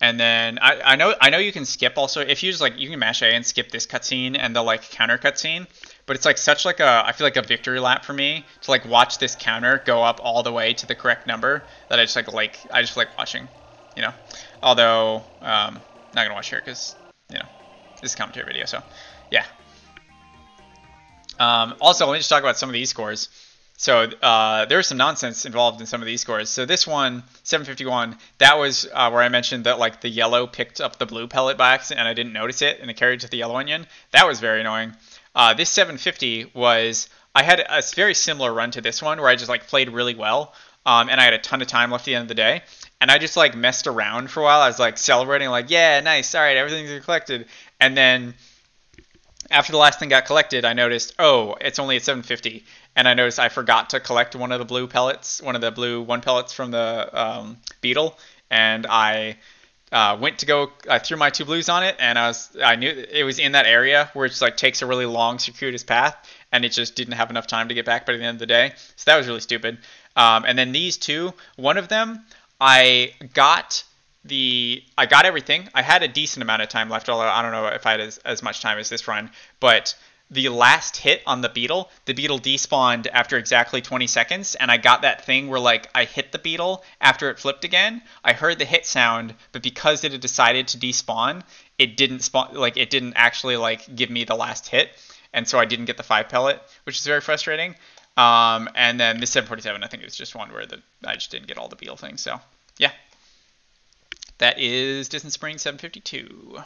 And then I know you can skip also if you just like you can mash A and skip this cutscene and the like counter cutscene, but it's like such like a I feel like a victory lap for me to like watch this counter go up all the way to the correct number that I just like watching, you know. Although not gonna watch here because you know this is a commentary video, so yeah. Also, let me just talk about some of these scores. So there's some nonsense involved in some of these scores. So this one, 751, that was where I mentioned that like the yellow picked up the blue pellet by accident and I didn't notice it and it carried to the yellow onion. That was very annoying. This 750 was, I had a very similar run to this one where I just like played really well and I had a ton of time left at the end of the day. And I just like messed around for a while. I was like celebrating like, yeah, nice, all right, everything's collected. And then after the last thing got collected, I noticed, oh, it's only at 750. And I noticed I forgot to collect one of the blue pellets, one of the blue one pellets from the beetle. And I went to go, I threw my 2 blues on it, and I knew it was in that area where it's like takes a really long circuitous path, and it just didn't have enough time to get back by the end of the day. So that was really stupid. And then these two, one of them, I got everything. I had a decent amount of time left, although I don't know if I had as much time as this run, but the last hit on the beetle despawned after exactly 20 seconds, and I got that thing where like I hit the beetle after it flipped again. I heard the hit sound, but because it had decided to despawn, it didn't spawn, like it didn't actually like give me the last hit, and so I didn't get the 5 pellet, which is very frustrating. And then this 747, I think it was just one where I just didn't get all the beetle things. So yeah, that is Distant Spring 752.